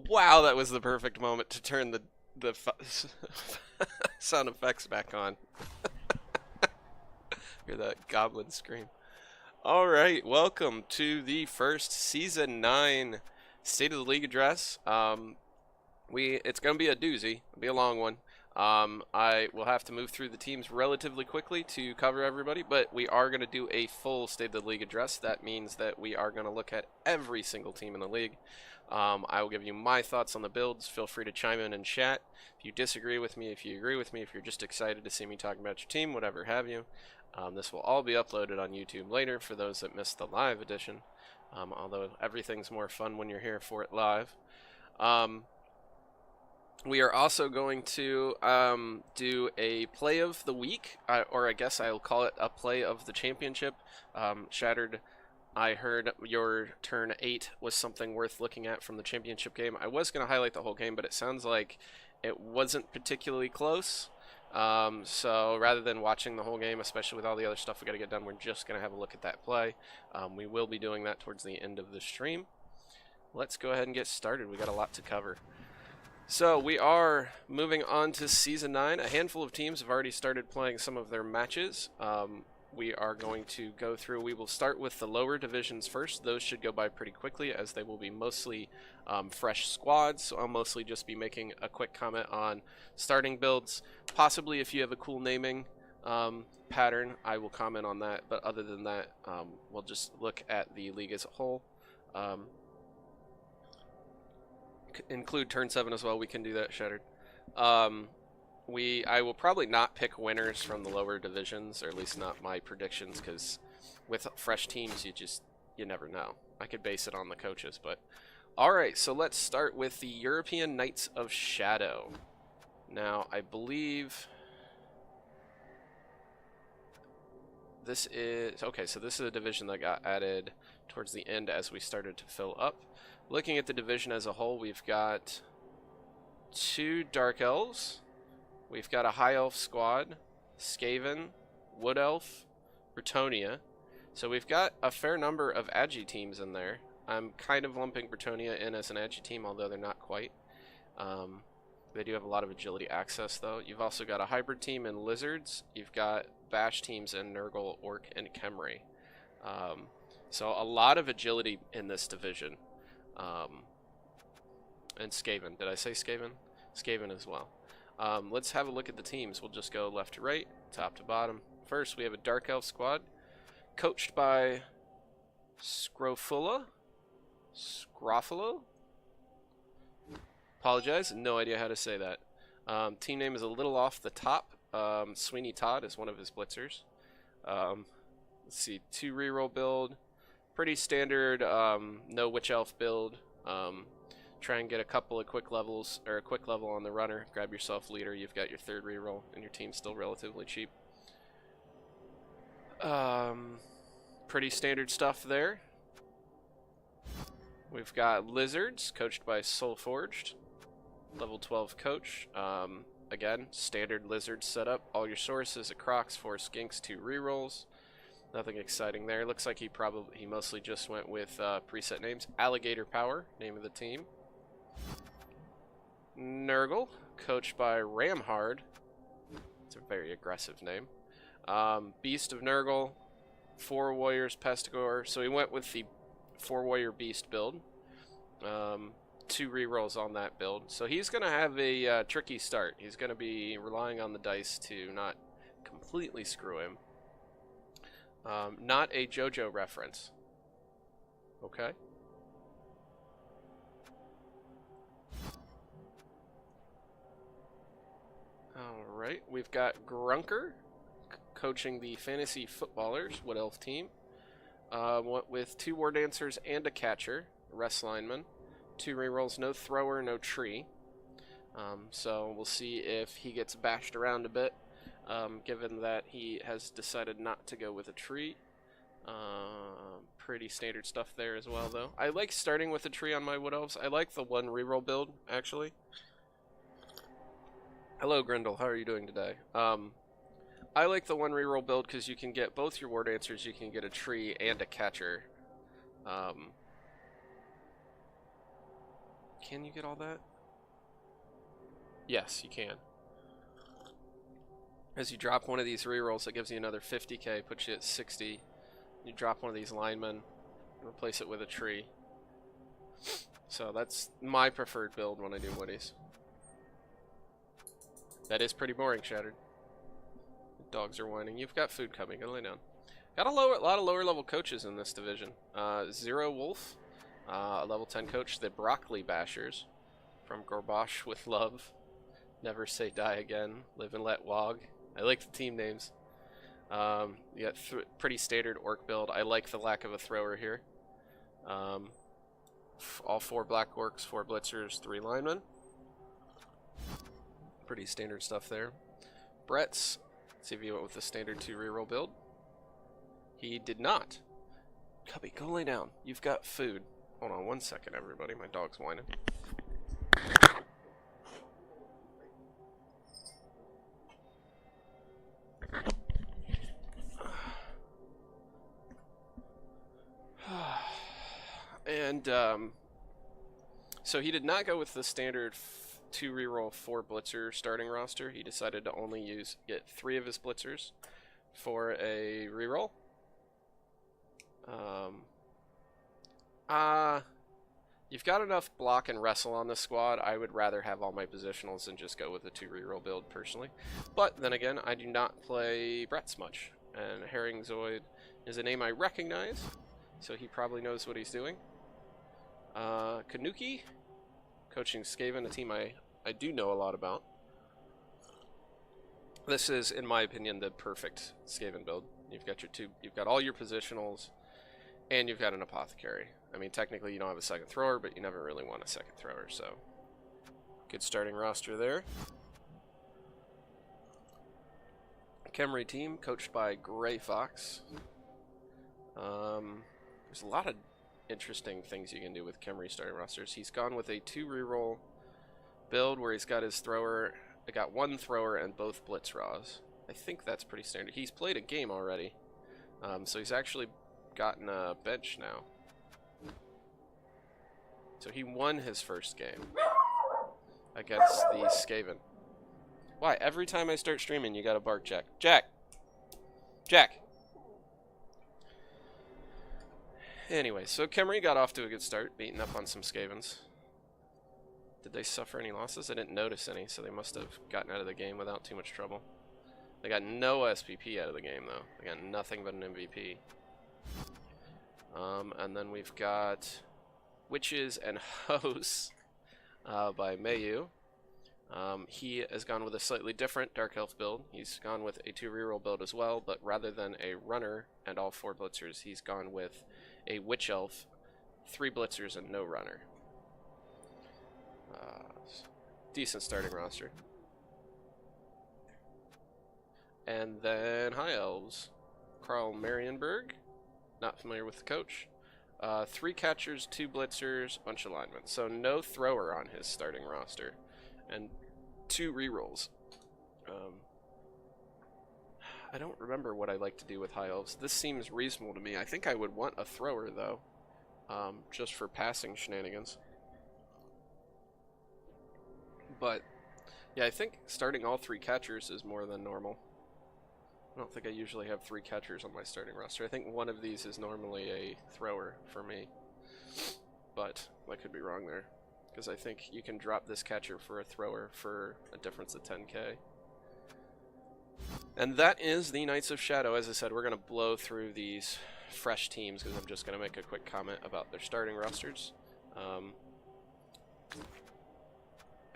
Wow, that was the perfect moment to turn the sound effects back on. Hear that goblin scream. All right, welcome to the first season 9 State of the League address. It's gonna be a doozy. It'll be a long one. I will have to move through the teams relatively quickly to cover everybody, but we are going to do a full State of the League address. That means that we are going to look at every single team in the league. I will give you my thoughts on the builds. Feel free to chime in and chat. If you disagree with me, if you agree with me, if you're just excited to see me talking about your team, whatever have you. This will all be uploaded on YouTube later for those that missed the live edition, although everything's more fun when you're here for it live. We are also going to do a play of the week, or I guess I'll call it a play of the championship. Shattered, I heard your turn 8 was something worth looking at from the championship game. I was going to highlight the whole game, but it sounds like it wasn't particularly close. So rather than watching the whole game, especially with all the other stuff we got to get done, we're just going to have a look at that play. We will be doing that towards the end of the stream. Let's go ahead and get started. We got a lot to cover. So we are moving on to Season 9. A handful of teams have already started playing some of their matches. We are going to go through, we will start with the lower divisions first. Those should go by pretty quickly as they will be mostly fresh squads. So I'll mostly just be making a quick comment on starting builds. Possibly if you have a cool naming pattern, I will comment on that. But other than that, we'll just look at the league as a whole. Include turn 7 as well. We can do that, Shattered. I will probably not pick winners from the lower divisions, or at least not my predictions, because with fresh teams, you never know. I could base it on the coaches, but all right. So let's start with the European Knights of Shadow. Now, I believe this is okay. So this is a division that got added towards the end as we started to fill up. Looking at the division as a whole, we've got 2 Dark Elves, we've got a High Elf squad, Skaven, Wood Elf, Bretonnia. So we've got a fair number of Agi teams in there. I'm kind of lumping Bretonnia in as an Agi team, although they're not quite. They do have a lot of agility access, though. You've also got a hybrid team in Lizards. You've got Bash teams in Nurgle, Orc, and Khemri. So a lot of agility in this division. And Skaven. Did I say Skaven? Skaven as well. Let's have a look at the teams. We'll just go left to right, top to bottom. First, we have a Dark Elf squad, coached by Scrofula? Scrofalo? Apologize, no idea how to say that. Team name is a little off the top. Sweeney Todd is one of his blitzers. Let's see, 2 reroll build. Pretty standard, no Witch Elf build. Try and get a couple of quick levels, or a quick level on the runner. Grab yourself leader. You've got your 3rd reroll, and your team's still relatively cheap. Pretty standard stuff there. We've got Lizards, coached by Soulforged. Level 12 coach. Again, standard Lizard setup. All your sources, a Crocs, 4 Skinks, 2 rerolls. Nothing exciting there. Looks like he mostly just went with preset names. Alligator Power, name of the team. Nurgle, coached by Ramhard. It's a very aggressive name. Beast of Nurgle, 4 Warriors, Pestigore. So he went with the 4 Warrior Beast build. 2 rerolls on that build. So he's going to have a tricky start. He's going to be relying on the dice to not completely screw him. Not a JoJo reference. Okay. Alright, we've got Grunker coaching the Fantasy Footballers, Wood Elf team. With 2 War Dancers and a Catcher, Rest Lineman. 2 rerolls, no Thrower, no Tree. So we'll see if he gets bashed around a bit. Given that he has decided not to go with a tree. Pretty standard stuff there as well, though. I like starting with a tree on my Wood Elves. I like the 1 reroll build, actually. Hello, Grendel. How are you doing today? I like the 1 reroll build because you can get both your War Dancers, you can get a tree and a Catcher. Can you get all that? Yes, you can. As you drop one of these rerolls, it gives you another 50k, puts you at 60. You drop one of these linemen, replace it with a tree. So that's my preferred build when I do woodies. That is pretty boring, Shattered. Dogs are whining. You've got food coming. Go lay down. Got a lot of lower level coaches in this division. Zero Wolf, a level 10 coach. The Broccoli Bashers from Gorbash with Love. Never Say Die Again. Live and Let Wog. I like the team names. You got pretty standard orc build. I like the lack of a thrower here. All 4 black orcs, 4 blitzers, 3 linemen. Pretty standard stuff there. Brett's, let's see if he went with the standard 2 reroll build. He did not. Cubby, go lay down. You've got food. Hold on 1 second, everybody. My dog's whining. And so he did not go with the standard 2 reroll 4 blitzer starting roster. He decided to only get 3 of his blitzers for a reroll. You've got enough block and wrestle on this squad. I would rather have all my positionals than just go with a 2 reroll build personally. But then again, I do not play Brett's much, and Herringzoid is a name I recognize, so he probably knows what he's doing. Kanuki, coaching Skaven, a team I do know a lot about. This is, in my opinion, the perfect Skaven build. You've got all your positionals, and you've got an apothecary. I mean, technically you don't have a second thrower, but you never really want a second thrower, so good starting roster there. Khemri team, coached by Gray Fox. There's a lot of interesting things you can do with Khemri starting rosters. He's gone with a 2 reroll build where he's got his thrower. I got 1 thrower and both blitz raws. I think that's pretty standard. He's played a game already, so he's actually gotten a bench now. So he won his first game against the Skaven. Why? Every time I start streaming, you gotta bark, Jack. Jack! Jack! Anyway, so Khemri got off to a good start, beating up on some Skavens. Did they suffer any losses? I didn't notice any, so they must have gotten out of the game without too much trouble. They got no SPP out of the game, though. They got nothing but an MVP. And then we've got Witches and Hosts by Mayu. He has gone with a slightly different Dark Elf build. He's gone with a 2 reroll build as well, but rather than a runner and all 4 blitzers, he's gone with a Witch Elf, 3 blitzers, and no runner. Decent starting roster. And then High Elves. Carl Marienberg, not familiar with the coach. 3 catchers, 2 blitzers, bunch of linemen. So no thrower on his starting roster. And 2 rerolls. I don't remember what I like to do with High Elves. This seems reasonable to me. I think I would want a thrower, though, just for passing shenanigans. But, yeah, I think starting all 3 catchers is more than normal. I don't think I usually have 3 catchers on my starting roster. I think one of these is normally a thrower for me. But I could be wrong there, because I think you can drop this catcher for a thrower for a difference of 10k. And that is the Knights of Shadow. As I said, we're going to blow through these fresh teams, because I'm just going to make a quick comment about their starting rosters.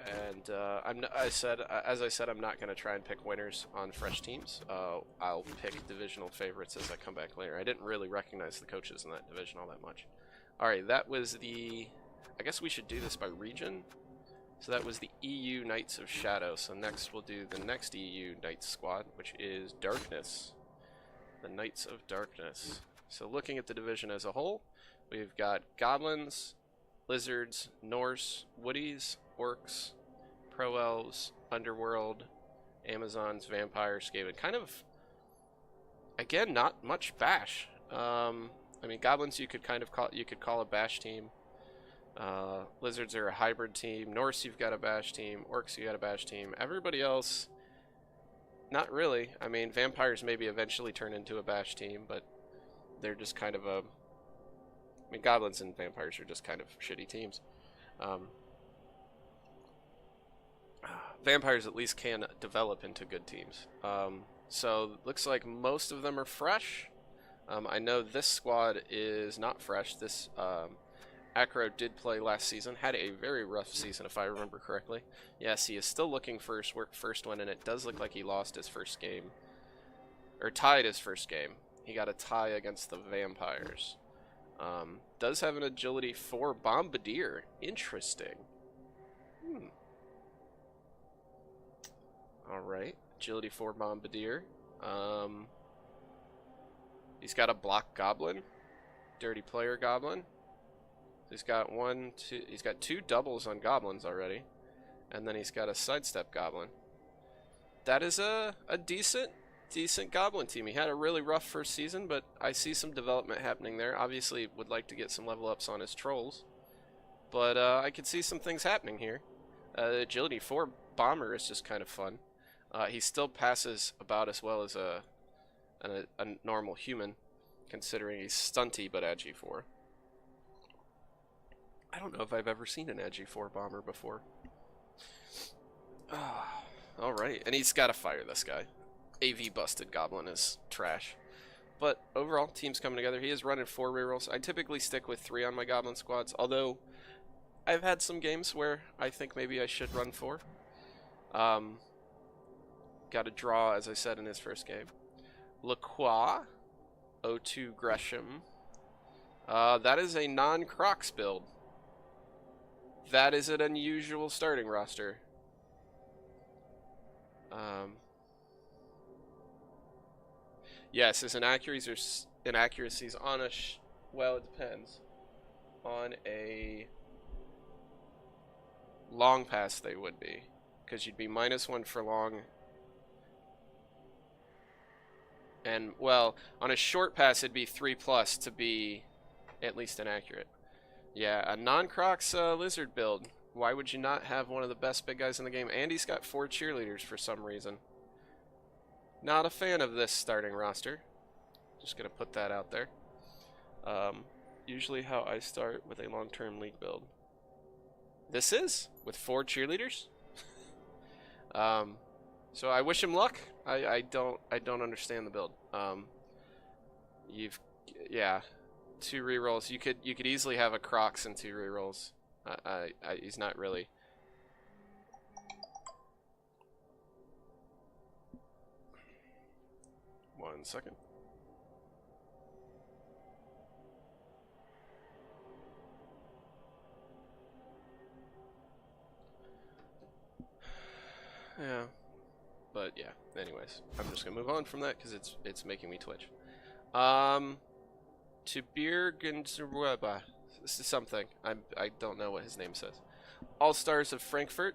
As I said, I'm not going to try and pick winners on fresh teams. I'll pick divisional favorites as I come back later. I didn't really recognize the coaches in that division all that much. Alright, that was the... I guess we should do this by region. So that was the EU Knights of Shadow. So next we'll do the next EU Knights squad, which is Darkness. The Knights of Darkness. So looking at the division as a whole, we've got Goblins, Lizards, Norse, Woodies, Orcs, Pro-Elves, Underworld, Amazons, Vampires, Skaven. Kind of, again, not much bash. I mean, Goblins you could call a bash team. Lizards are a hybrid team. Norse, you've got a bash team. Orcs, you got a bash team. Everybody else, not really. I mean, vampires maybe eventually turn into a bash team, but they're just kind of a... I mean, goblins and vampires are just kind of shitty teams. Vampires at least can develop into good teams. So looks like most of them are fresh. I know this squad is not fresh. This Acro did play last season, had a very rough season if I remember correctly. Yes, he is still looking for his first win, and it does look like he lost his first game. Or tied his first game. He got a tie against the Vampires. Does have an agility 4 Bombardier. Interesting. Alright, agility 4 Bombardier. He's got a block Goblin. Dirty player Goblin. He's got he's got 2 doubles on Goblins already. And then he's got a sidestep Goblin. That is a decent Goblin team. He had a really rough first season, but I see some development happening there. Obviously, would like to get some level ups on his trolls. But I could see some things happening here. Agility 4 Bomber is just kind of fun. He still passes about as well as a normal human, considering he's stunty but Agi 4. I don't know if I've ever seen an Agi 4 bomber before. Alright, and he's got to fire this guy. AV busted Goblin is trash. But overall, team's coming together. He is running 4 rerolls. I typically stick with 3 on my Goblin squads, although I've had some games where I think maybe I should run 4. Got a draw, as I said, in his first game. Lacroix, O2 Gresham. That is a non-Crocs build. That is an unusual starting roster. Yes, his inaccuracies on a... well, it depends. On a long pass, they would be. Because you'd be -1 for long. And, well, on a short pass, it'd be 3+ to be at least inaccurate. Yeah, a non-Crocs Lizard build. Why would you not have one of the best big guys in the game? And he's got 4 cheerleaders for some reason. Not a fan of this starting roster. Just going to put that out there. Usually how I start with a long-term league build. This is, with 4 cheerleaders. So I wish him luck. I don't understand the build. Yeah, 2 rerolls. You could easily have a Crocs and 2 rerolls. He's not really. One second. Yeah. But yeah, anyways, I'm just gonna move on from that because it's making me twitch. To Birgenserweba. This is something. I don't know what his name says. All Stars of Frankfurt.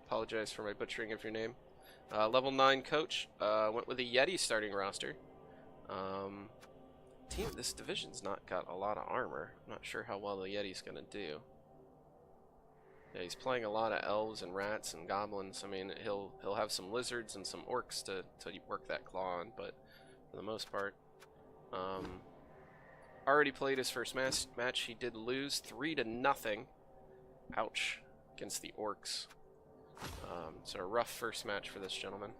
Apologize for my butchering of your name. Level 9 coach. Went with a Yeti starting roster. This division's not got a lot of armor. I'm not sure how well the Yeti's gonna do. Yeah, he's playing a lot of elves and rats and goblins. I mean, he'll have some lizards and some orcs to work that claw on, but for the most part, already played his first match. He did lose 3-0. Ouch, against the orcs. So a rough first match for this gentleman.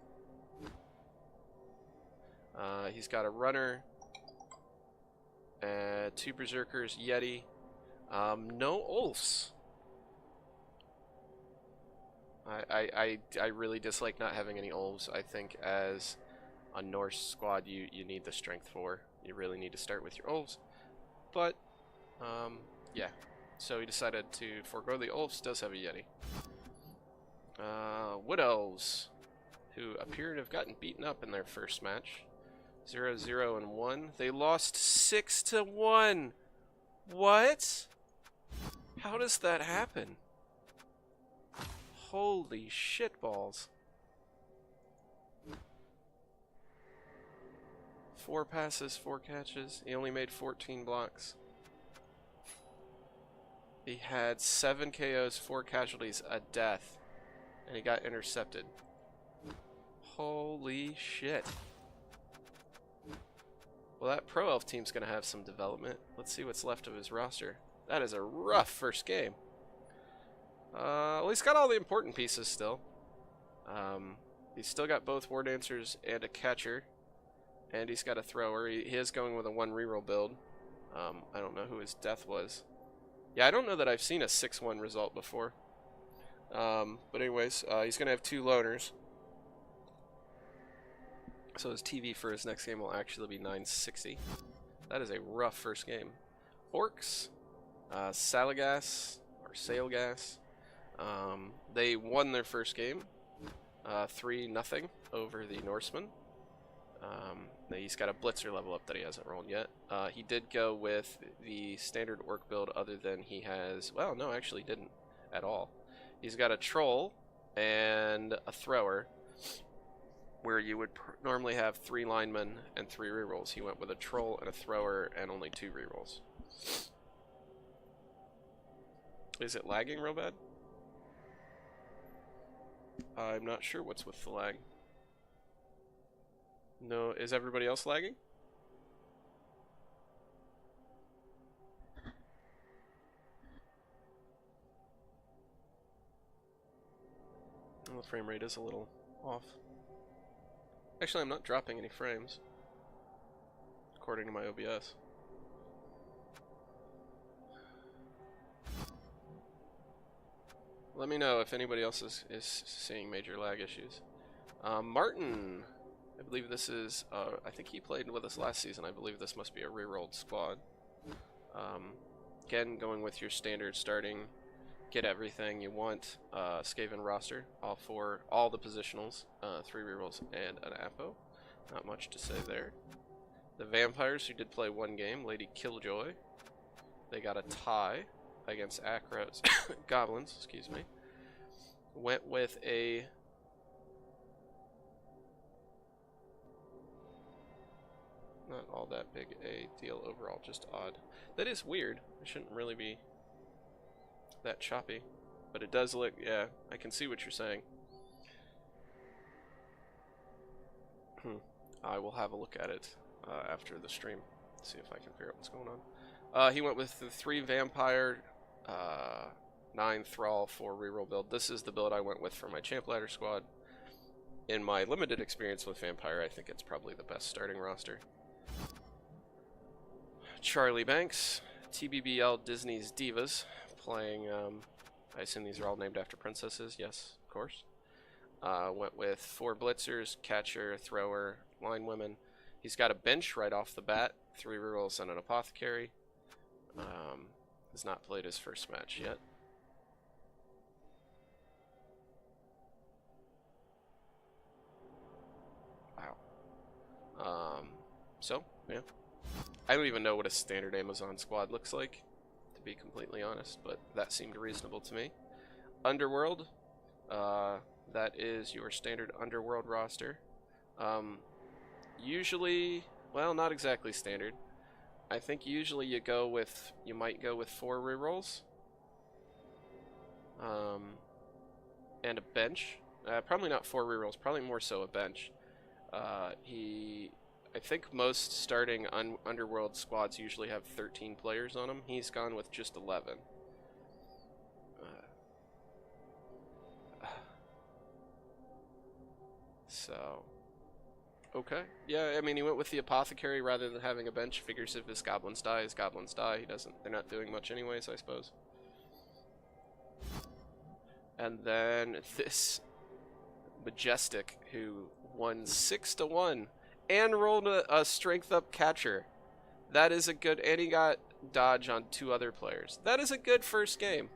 He's got a runner, 2 berserkers, Yeti, no Ulfs. I really dislike not having any Ulfs. I think as a Norse squad, you need the strength 4. You really need to start with your Ulfs. But, yeah. So he decided to forego the Ulfs. Does have a Yeti. Wood Elves, who appear to have gotten beaten up in their first match. 0-0 and 1. They lost 6-1. What? How does that happen? Holy shitballs. 4 passes, 4 catches. He only made 14 blocks. He had 7 KOs, 4 casualties, a death, and he got intercepted. Holy shit. Well, that Pro Elf team's going to have some development. Let's see what's left of his roster. That is a rough first game. Well, he's got all the important pieces still. He's still got both War Dancers and a catcher. And he's got a thrower. He is going with a 1 reroll build. I don't know who his death was. Yeah, I don't know that I've seen a 6-1 result before. But anyways, he's going to have 2 loners. So his TV for his next game will actually be 960. That is a rough first game. Orcs, Salagas, or Sailgas. They won their first game, 3-0 over the Norsemen. He's got a Blitzer level up that he hasn't rolled yet. He did go with the standard orc build other than he has... Well, no, actually didn't at all. He's got a Troll and a Thrower, where you would normally have 3 linemen and 3 rerolls. He went with a Troll and a Thrower and only 2 rerolls. Is it lagging real bad? I'm not sure what's with the lag. No, is everybody else lagging? Well, the frame rate is a little off. Actually, I'm not dropping any frames, according to my OBS. Let me know if anybody else is seeing major lag issues. Martin, I believe this is, I think he played with us last season. I believe this must be a rerolled squad. Again, going with your standard starting, get everything you want, Skaven roster, all the positionals, 3 rerolls and an Apo. Not much to say there. The Vampires, who did play 1 game, Lady Killjoy, they got a tie against Acros, Goblins, excuse me. Went with a... Not all that big a deal overall, just odd. That is weird. It shouldn't really be that choppy. But it does look, yeah, I can see what you're saying. I will have a look at it after the stream. See if I can figure out what's going on. He went with the 3 Vampire, 9 Thrall, 4 reroll build. This is the build I went with for my Champ Ladder squad. In my limited experience with Vampire, I think it's probably the best starting roster. Charlie Banks, TBBL Disney's Divas, playing, I assume these are all named after princesses, yes, of course. Went with 4 Blitzers, Catcher, Thrower, Line Women. He's got a bench right off the bat, 3 rerolls and an Apothecary. Has not played his first match yet. Wow. So, yeah. I don't even know what a standard Amazon squad looks like, to be completely honest, but that seemed reasonable to me. Underworld, that is your standard Underworld roster. Usually, well, not exactly standard. I think usually you might go with 4 rerolls. And a bench. Probably not 4 rerolls, probably more so a bench. I think most starting Underworld squads usually have 13 players on them. He's gone with just 11. So, okay. Yeah, I mean, he went with the Apothecary rather than having a bench. Figures if his goblins die, his goblins die. They're not doing much anyways, I suppose. And then this Majestic, who won 6-1 and rolled a strength up catcher. That is a good, and he got dodge on 2 other players. That is a good first game.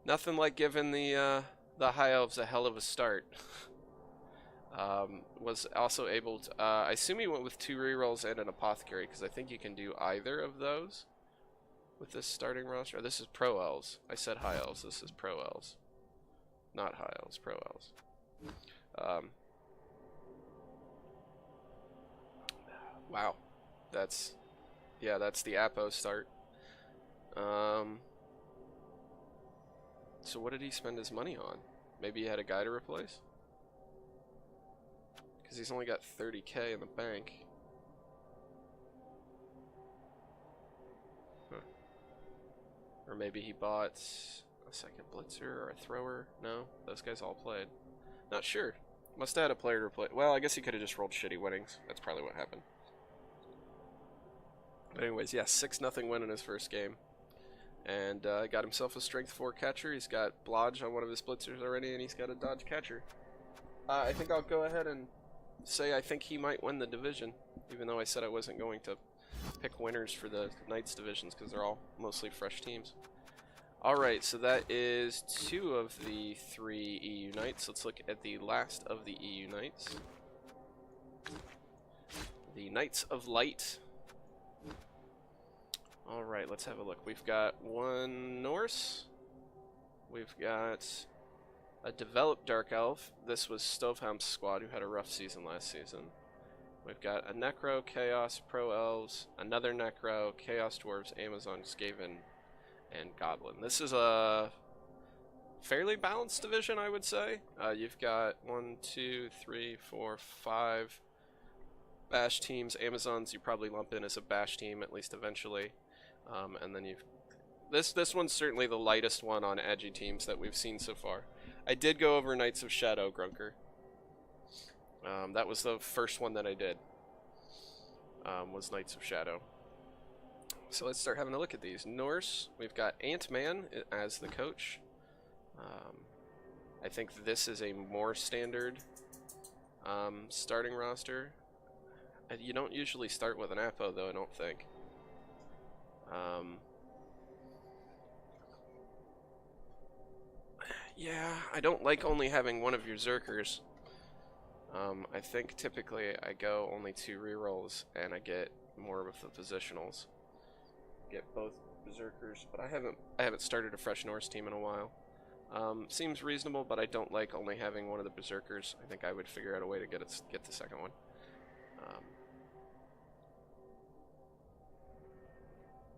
Nothing like giving the High Elves a hell of a start. Was also able to, I assume he went with 2 rerolls and an Apothecary, because I think you can do either of those with this starting roster. This is Pro Elves. I said High Elves, this is Pro Elves. Not High Elves, Pro Elves. Wow. That's the Apo start. Um, so what did he spend his money on? Maybe he had a guy to replace? Because he's only got 30K in the bank. Huh. Or maybe he bought a second blitzer or a thrower. No, those guys all played. Not sure. Must have had a player to replace. Well, I guess he could have just rolled shitty winnings. That's probably what happened. But anyways, yeah, 6-0 win in his first game. And got himself a strength 4 catcher. He's got Blodge on one of his blitzers already, and he's got a dodge catcher. I think I'll go ahead and say I think he might win the division, even though I said I wasn't going to pick winners for the Knights divisions because they're all mostly fresh teams. Alright, so that is 2 of the 3 EU Knights. Let's look at the last of the EU Knights. The Knights of Light. Alright, let's have a look. We've got 1 Norse. We've got a developed Dark Elf. This was Stovehound's squad, who had a rough season last season. We've got a Necro, Chaos, Pro Elves, another Necro, Chaos Dwarves, Amazon, Skaven, and Goblin. This is a fairly balanced division, I would say. You've got 1, 2, 3, 4, 5 Bash teams. Amazons you probably lump in as a Bash team, at least eventually. And then you've... This one's certainly the lightest one on edgy teams that we've seen so far. I did go over Knights of Shadow, Grunker. That was the first one that I did, was Knights of Shadow. So let's start having a look at these. Norse, we've got Ant-Man as the coach. I think this is a more standard starting roster. You don't usually start with an Apo, though, I don't think. Yeah, I don't like only having one of your Zerkers. I think typically I go only 2 rerolls and I get more of the positionals. Get both Berserkers, but I haven't started a fresh Norse team in a while. Seems reasonable, but I don't like only having one of the Berserkers. I think I would figure out a way to get the second one.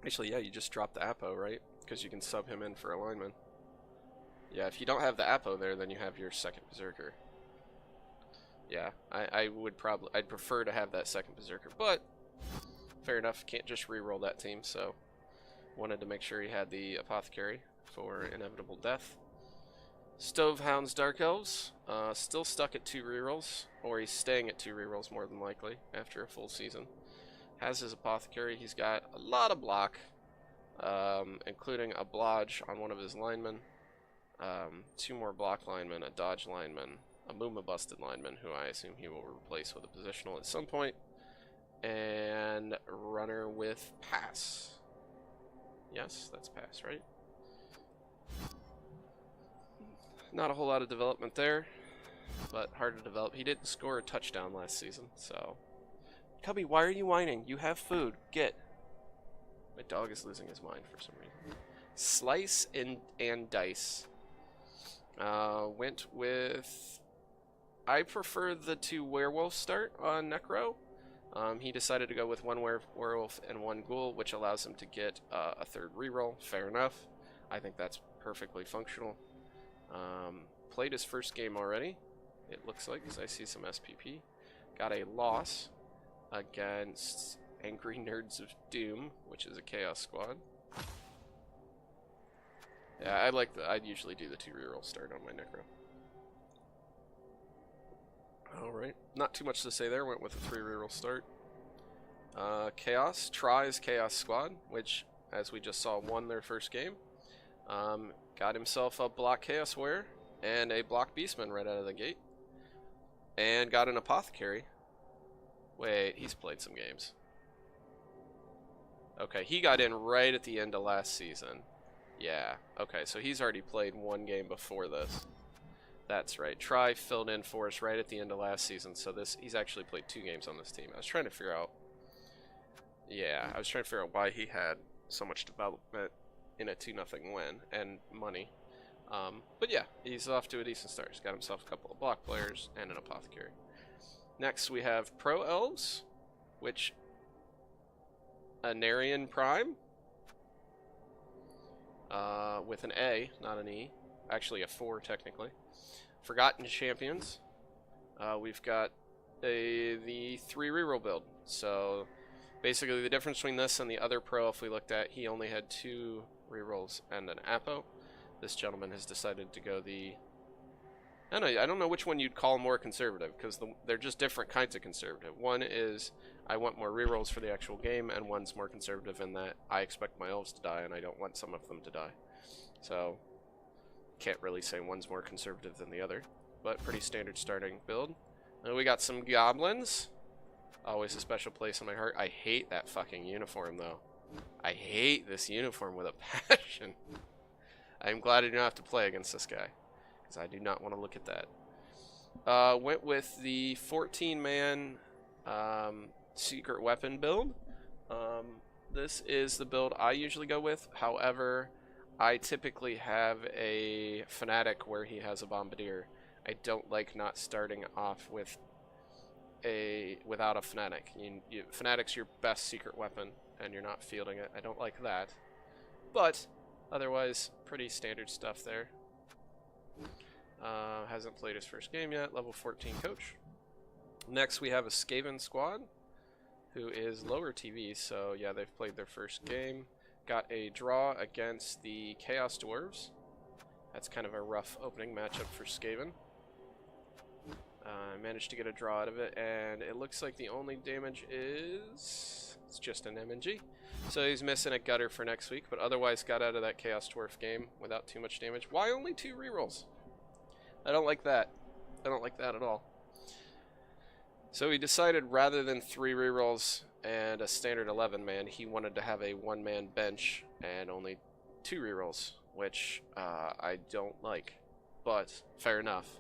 Actually, yeah, you just drop the Apo, right? Because you can sub him in for a lineman. Yeah, if you don't have the Apo there, then you have your second Berserker. Yeah, I'd prefer to have that second Berserker, but fair enough, can't just re-roll that team, so wanted to make sure he had the Apothecary for inevitable death. Stovehound's Dark Elves, still stuck at 2 rerolls, or he's staying at 2 rerolls more than likely after a full season. Has his Apothecary. He's got a lot of block, including a Blodge on one of his linemen, 2 more block linemen, a dodge lineman, a Muma busted lineman, who I assume he will replace with a positional at some point, and runner with pass. Yes, that's pass, right? Not a whole lot of development there, but hard to develop. He didn't score a touchdown last season, so... Cubby, why are you whining? You have food. Get. My dog is losing his mind for some reason. Slice and dice. Went with... I prefer the 2 werewolf start on Necro. He decided to go with 1 werewolf and 1 ghoul, which allows him to get a 3rd reroll. Fair enough. I think that's perfectly functional. Played his first game already, it looks like, because I see some SPP. Got a loss against Angry Nerds of Doom, which is a Chaos squad. Yeah, I'd usually do the 2 reroll start on my Necro. Alright, not too much to say there, went with a 3 reroll start. Chaos tries Chaos squad, which, as we just saw, won their first game. Got himself a block Chaos Warrior and a block Beastman right out of the gate. And got an Apothecary. Wait, he's played some games. Okay, he got in right at the end of last season. Yeah, okay, so he's already played 1 game before this. That's right. Try filled in for us right at the end of last season, so he's actually played 2 games on this team. I was trying to figure out... Yeah, I was trying to figure out why he had so much development in a 2-0 win, and money. But yeah, he's off to a decent start. He's got himself a couple of block players and an Apothecary. Next we have Pro Elves, which... Anarian Prime? with an A, not an E. Actually, a 4 technically. Forgotten Champions. We've got the 3 reroll build. So basically, the difference between this and the other pro, if we looked at, he only had 2 rerolls and an Apo. This gentleman has decided to go the... I don't know which one you'd call more conservative, because they're just different kinds of conservative. One is, I want more rerolls for the actual game, and one's more conservative in that I expect my elves to die, and I don't want some of them to die. So, can't really say one's more conservative than the other, but pretty standard starting build. And we got some goblins. Always a special place in my heart. I hate that fucking uniform, though. I hate this uniform with a passion. I'm glad I don't have to play against this guy, because I do not want to look at that. Went with the 14-man secret weapon build. This is the build I usually go with. However, I typically have a fanatic where he has a bombardier. I don't like not starting off with without a fanatic. Fanatic's your best secret weapon, and you're not fielding it. I don't like that. But otherwise, pretty standard stuff there. Hasn't played his first game yet. Level 14 coach. Next, we have a Skaven squad, who is lower TV. So yeah, they've played their first game. Got a draw against the Chaos Dwarves. That's kind of a rough opening matchup for Skaven. Managed to get a draw out of it, and it looks like the only damage is... it's just an MNG. So he's missing a gutter for next week, but otherwise got out of that Chaos Dwarf game without too much damage. Why only 2 rerolls? I don't like that. I don't like that at all. So he decided rather than 3 rerolls and a standard 11-man, he wanted to have a 1-man bench and only 2 rerolls, which I don't like, but fair enough.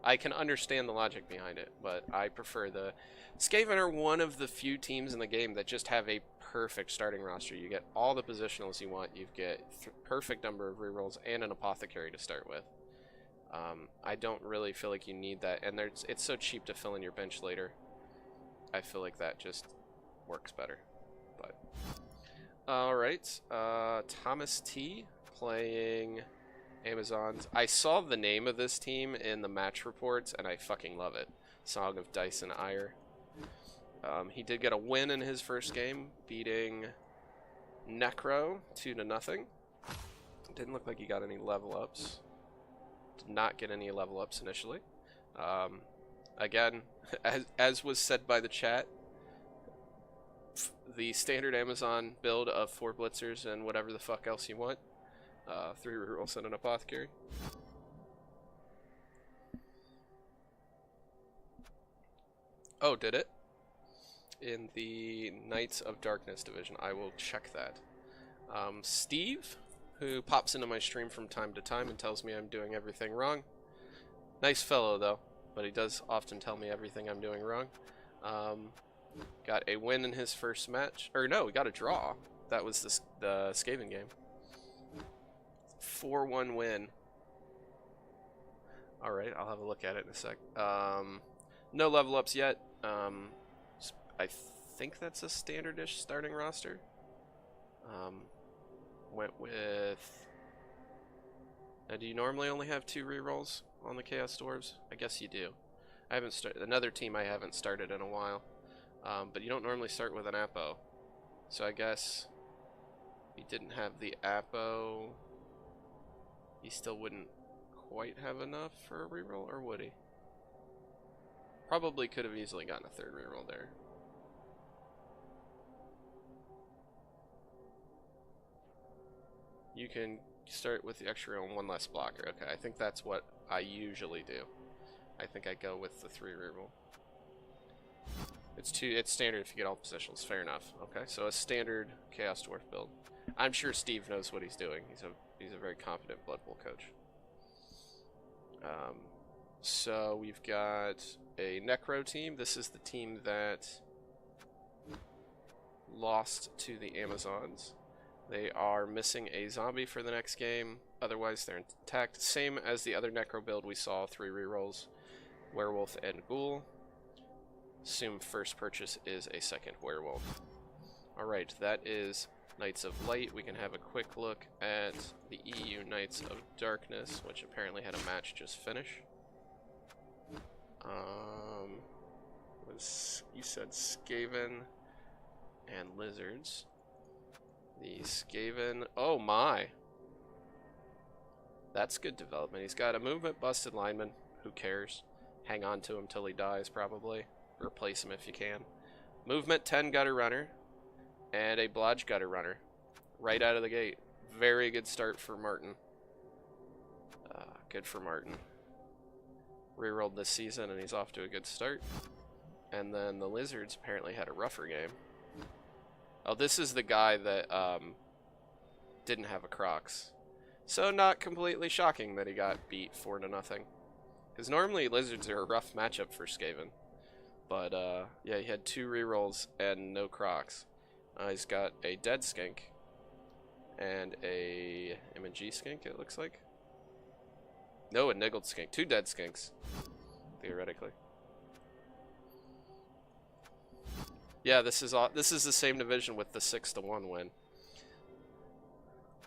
I can understand the logic behind it, but I prefer the... Skaven are one of the few teams in the game that just have a perfect starting roster. You get all the positionals you want, you get perfect number of rerolls, and an apothecary to start with. I don't really feel like you need that, and it's so cheap to fill in your bench later. I feel like that just works better. But alright, Thomas T playing Amazons. I saw the name of this team in the match reports, and I fucking love it. Song of Dice and Ire. He did get a win in his first game, beating Necro 2-0. Didn't look like he got any level ups. Did not get any level ups initially. Again, as was said by the chat, the standard Amazon build of 4 blitzers and whatever the fuck else you want. 3 rerolls and an apothecary. Oh, did it? In the Knights of Darkness division. I will check that. Steve, who pops into my stream from time to time and tells me I'm doing everything wrong. Nice fellow, though, but he does often tell me everything I'm doing wrong. Got a win in his first match. Or no, we got a draw. That was the Skaven game. 4-1 win. Alright, I'll have a look at it in a sec. No level ups yet. I think that's a standard-ish starting roster. Went with... Now, do you normally only have 2 rerolls on the Chaos Dwarves? I guess you do. I haven't started... Another team I haven't started in a while. But you don't normally start with an Apo. So I guess... He didn't have the Apo... He still wouldn't quite have enough for a reroll, or would he? Probably could have easily gotten a 3rd reroll there. You can start with the extra and 1 less blocker. Okay, I think that's what I usually do. I think I go with the 3 reroll. It's standard if you get all positionals. Fair enough. Okay, so a standard Chaos Dwarf build. I'm sure Steve knows what he's doing. He's a very competent Blood Bowl coach. So we've got a Necro team. This is the team that lost to the Amazons. They are missing a zombie for the next game. Otherwise, they're intact. Same as the other Necro build we saw. 3 rerolls. Werewolf and Ghoul. Assume first purchase is a 2nd Werewolf. Alright, that is Knights of Light, we can have a quick look at the EU Knights of Darkness, which apparently had a match just finish. You said Skaven and Lizards. The Skaven, oh my! That's good development. He's got a movement busted lineman. Who cares? Hang on to him till he dies, probably. Replace him if you can. Movement 10 gutter runner. And a blodge gutter runner. Right out of the gate. Very good start for Martin. Good for Martin. Rerolled this season and he's off to a good start. And then the Lizards apparently had a rougher game. Oh, this is the guy that didn't have a Crocs. So not completely shocking that he got beat 4-0. Because normally Lizards are a rough matchup for Skaven. But yeah, he had 2 rerolls and no Crocs. He's got a dead skink and a M&G skink, it looks like. No, a niggled skink. 2 dead skinks, theoretically. Yeah, this is the same division with the 6-1 win.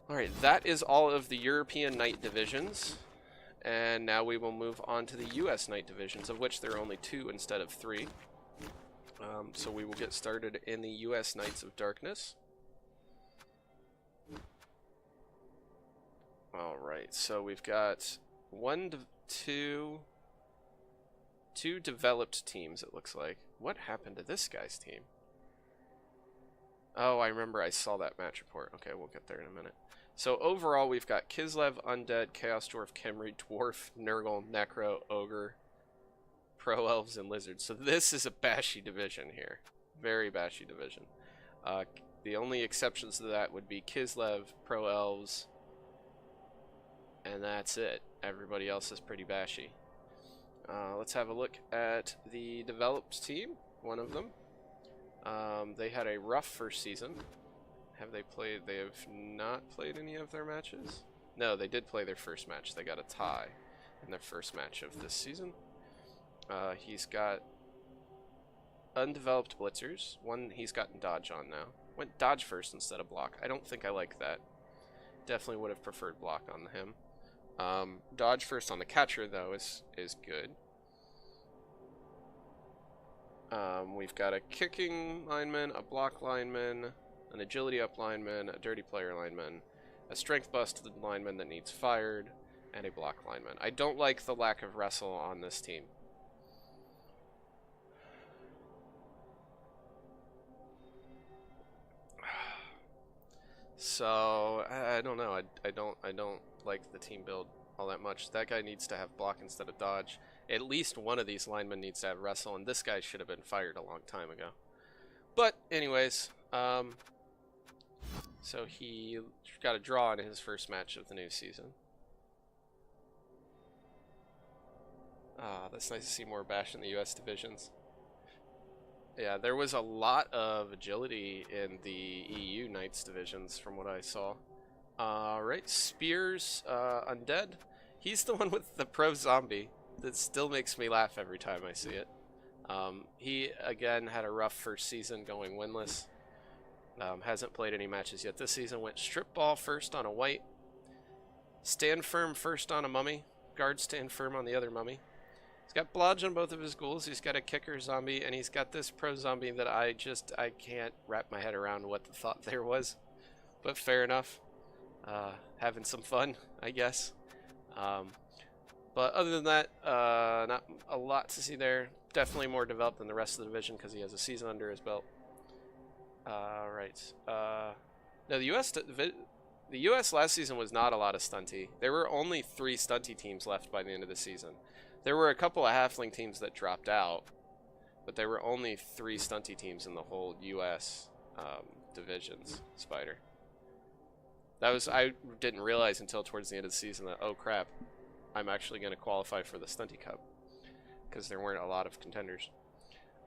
Alright, that is all of the European Knight divisions. And now we will move on to the US Knight divisions, of which there are only 2 instead of 3. So we will get started in the US Knights of Darkness. Alright, so we've got two developed teams, it looks like. What happened to this guy's team? Oh, I remember I saw that match report. Okay, we'll get there in a minute. So overall, we've got Kislev, Undead, Chaos Dwarf, Khemri, Dwarf, Nurgle, Necro, Ogre, Pro Elves, and Lizards. So this is a bashy division here. Very bashy division. The only exceptions to that would be Kislev, Pro Elves, and that's it. Everybody else is pretty bashy. Let's have a look at the developed team, one of them. They had a rough first season. Have they played? They have not played any of their matches? No, they did play their first match. They got a tie in their first match of this season. He's got undeveloped blitzers. One he's gotten dodge on now. Went dodge first instead of block. I don't think I like that. Definitely would have preferred block on him. Dodge first on the catcher, though, is good. We've got a kicking lineman, a block lineman, an agility up lineman, a dirty player lineman, a strength busted lineman that needs fired, and a block lineman. I don't like the lack of wrestle on this team. So I don't know. I don't like the team build all that much. That guy needs to have block instead of dodge. At least one of these linemen needs to have wrestle, and this guy should have been fired a long time ago. But anyways, so he got a draw in his first match of the new season. That's nice to see more bash in the US divisions. Yeah, there was a lot of agility in the EU Knights divisions from what I saw. Alright, Spears, Undead. He's the one with the pro zombie that still makes me laugh every time I see it. He, again, had a rough first season going winless. Hasn't played any matches yet this season. Went strip ball first on a white. Stand firm first on a mummy. Guard stand firm on the other mummy. He's got blodge on both of his ghouls. He's got a kicker zombie, and he's got this pro zombie that I can't wrap my head around what the thought there was. But fair enough. Having some fun, I guess. But other than that, not a lot to see there. Definitely more developed than the rest of the division because he has a season under his belt. Right. No, the US last season was not a lot of stunty. There were only 3 stunty teams left by the end of the season. There were a couple of halfling teams that dropped out, but there were only 3 stunty teams in the whole US divisions, Spider. I didn't realize until towards the end of the season that, oh crap, I'm actually going to qualify for the Stunty Cup, because there weren't a lot of contenders.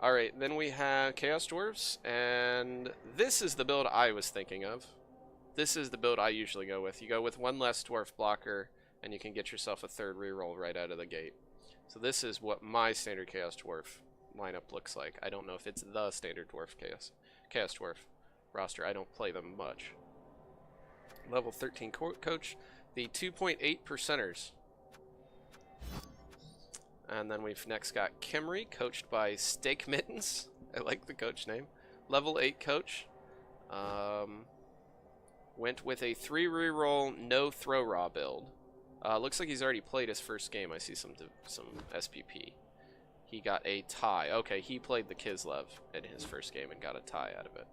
Alright, then we have Chaos Dwarves, and this is the build I was thinking of. This is the build I usually go with. You go with 1 less dwarf blocker, and you can get yourself a 3rd reroll right out of the gate. So this is what my standard Chaos Dwarf lineup looks like. I don't know if it's the standard dwarf Chaos Dwarf. roster. I don't play them much. Level 13 coach, the 2.8 percenters. And then we've next got Kimry, coached by Steak Mittens. I like the coach name. Level 8 coach. Went with a 3 reroll, no throw raw build. Looks like he's already played his first game. I see some SPP. He got a tie. Okay, he played the Kislev in his first game and got a tie out of it.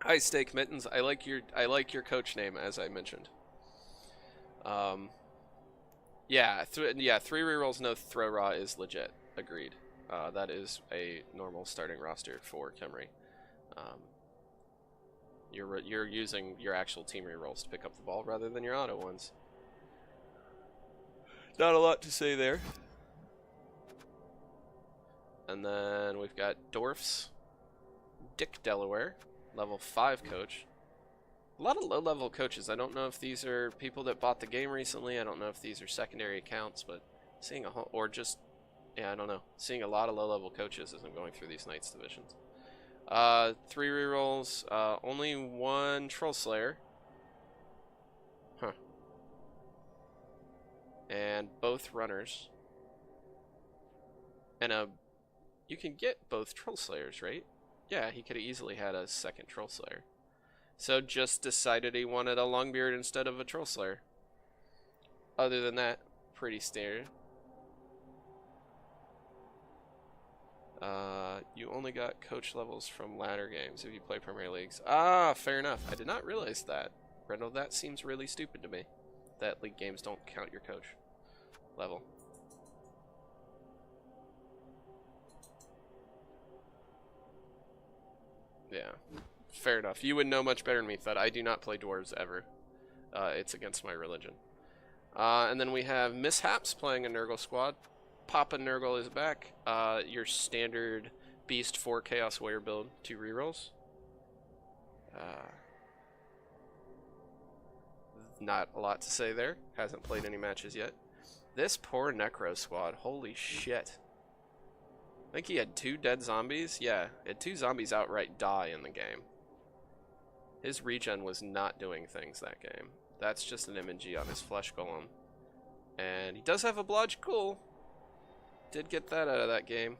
Hi, Steak Mittens. I like your coach name, as I mentioned. Yeah, 3 rerolls, no throw raw is legit. Agreed. That is a normal starting roster for Kimry. You're using your actual team rerolls to pick up the ball rather than your auto ones. Not a lot to say there. And then we've got Dorf's Dick Delaware, level 5 coach. A lot of low-level coaches. I don't know if these are people that bought the game recently. I don't know if these are secondary accounts, but seeing a whole, or just, yeah, I don't know. Seeing a lot of low-level coaches as I'm going through these Knights divisions. 3 rerolls, only 1 Troll Slayer. Huh. And both runners. And you can get both Troll Slayers, right? Yeah, he could have easily had a second Troll Slayer. So just decided he wanted a Longbeard instead of a Troll Slayer. Other than that, pretty standard. You only got coach levels from ladder games if you play Premier Leagues. Ah, fair enough. I did not realize that. Brendel, that seems really stupid to me. That league games don't count your coach level. Yeah, fair enough. You would know much better than me, Thud. I do not play dwarves ever. It's against my religion. And then we have Mishaps playing a Nurgle squad. Papa Nurgle is back. Your standard Beast 4 Chaos Warrior build, 2 rerolls. Not a lot to say there. Hasn't played any matches yet. This poor Necro squad, holy shit. I think he had 2 dead zombies. Yeah, he had 2 zombies outright die in the game. His regen was not doing things that game. That's just an MNG on his flesh golem. And he does have a Blodge Cool. Did get that out of that game.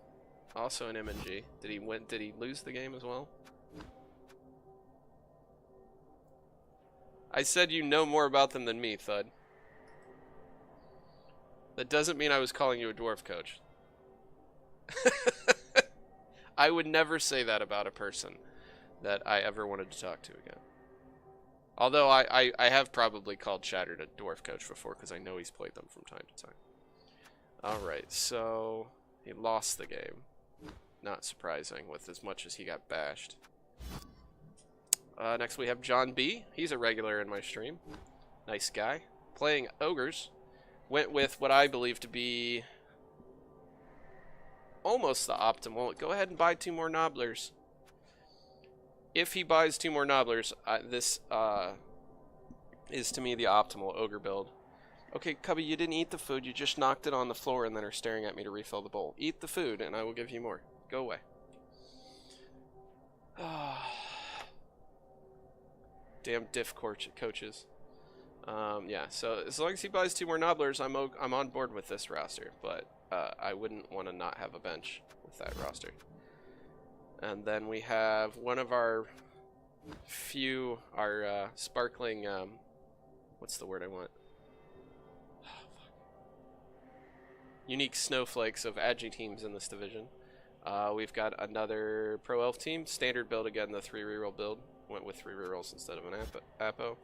Also an MNG. Did he win? Did he lose the game as well? I said you know more about them than me, Thud. That doesn't mean I was calling you a dwarf coach. I would never say that about a person that I ever wanted to talk to again. Although I have probably called Shattered a dwarf coach before because I know he's played them from time to time. Alright, so he lost the game. Not surprising with as much as he got bashed. Next we have John B. He's a regular in my stream. Nice guy. Playing Ogres. Went with what I believe to be almost the optimal. Go ahead and buy 2 more Nobblers. If he buys 2 more Nobblers, this is to me the optimal Ogre build. Okay, Cubby, you didn't eat the food. You just knocked it on the floor and then are staring at me to refill the bowl. Eat the food and I will give you more. Go away. Damn diff coaches. Yeah, so as long as he buys 2 more Nobblers, I'm on board with this roster, but I wouldn't want to not have a bench with that roster. And then we have one of our sparkling, what's the word I want? Unique snowflakes of Agi teams in this division. We've got another Pro Elf team, standard build again, the 3 reroll build. Went with 3 rerolls instead of an Apo.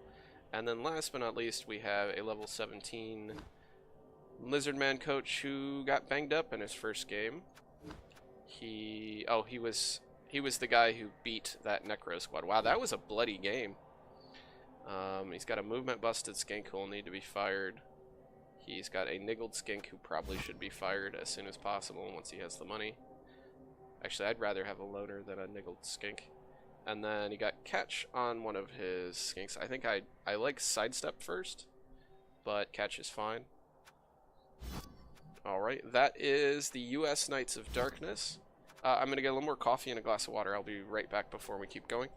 And then last but not least, we have a level 17 Lizardman coach who got banged up in his first game. He was the guy who beat that Necro squad. Wow, that was a bloody game. He's got a movement busted skink who will need to be fired. He's got a niggled skink who probably should be fired as soon as possible once he has the money. Actually, I'd rather have a loner than a niggled skink. And then he got catch on one of his skinks. I think I like sidestep first, but catch is fine. Alright, that is the U.S. Knights of Darkness. I'm going to get a little more coffee and a glass of water. I'll be right back before we keep going.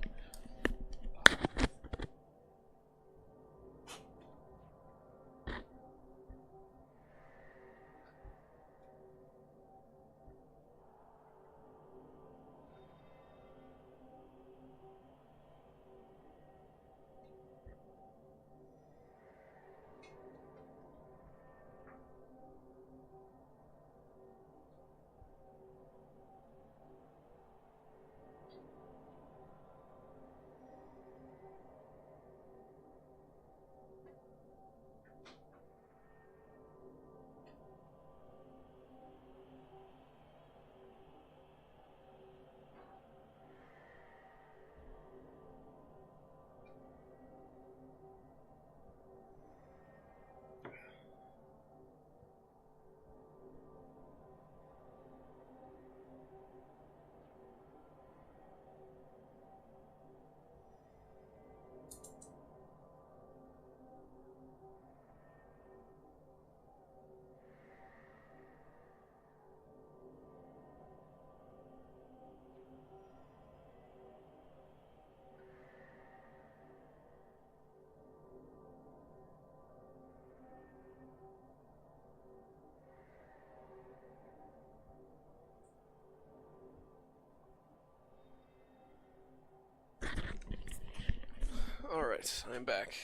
Alright, I'm back.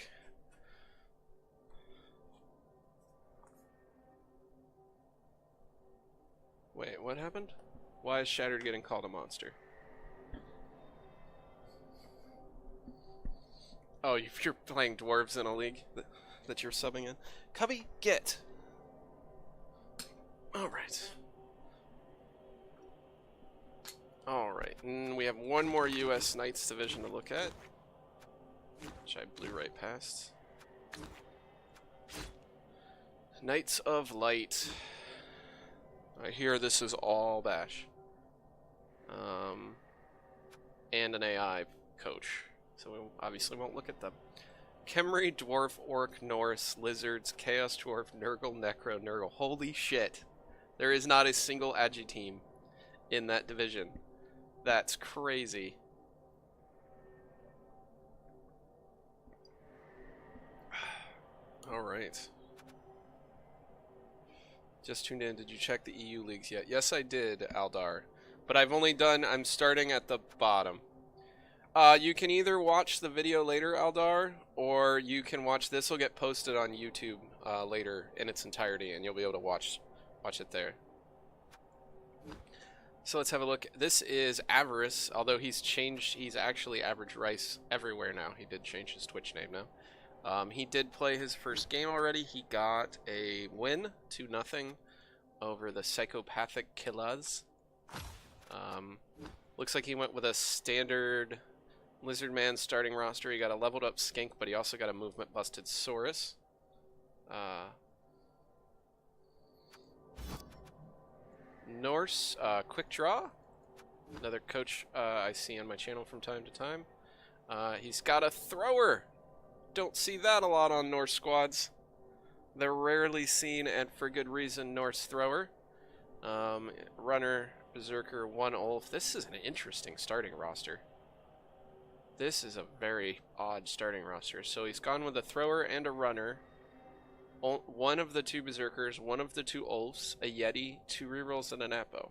Wait, what happened? Why is Shattered getting called a monster? Oh, you're playing dwarves in a league that you're subbing in? Cubby, get! Alright. Alright, we have one more U.S. Knights division to look at, which I blew right past. Knights of Light. I hear this is all Bash. And an AI coach. So we obviously won't look at them. Khemri, Dwarf, Orc, Norse, Lizards, Chaos Dwarf, Nurgle, Necro, Nurgle. Holy shit. There is not a single Agi team in that division. That's crazy. Alright. Just tuned in. Did you check the EU leagues yet? Yes, I did, Aldar. But I'm starting at the bottom. You can either watch the video later, Aldar, or you can watch this. Will get posted on YouTube later in its entirety, and you'll be able to watch it there. So let's have a look. This is Avarice, although he's actually Average Rice everywhere now. He did change his Twitch name now. He did play his first game already. He got a win, 2-0, over the Psychopathic Killaz. Looks like he went with a standard Lizardman starting roster. He got a leveled up Skink, but he also got a movement busted Saurus. Norse, Quick Draw. Another coach I see on my channel from time to time. He's got a thrower. Don't see that a lot on Norse squads. They're rarely seen, and for good reason. Norse thrower. Runner, Berserker, 1 Ulf. This is an interesting starting roster. This is a very odd starting roster. So he's gone with a thrower and a runner. One of the 2 Berserkers, one of the 2 Ulfs, a Yeti, 2 rerolls, and an Apo.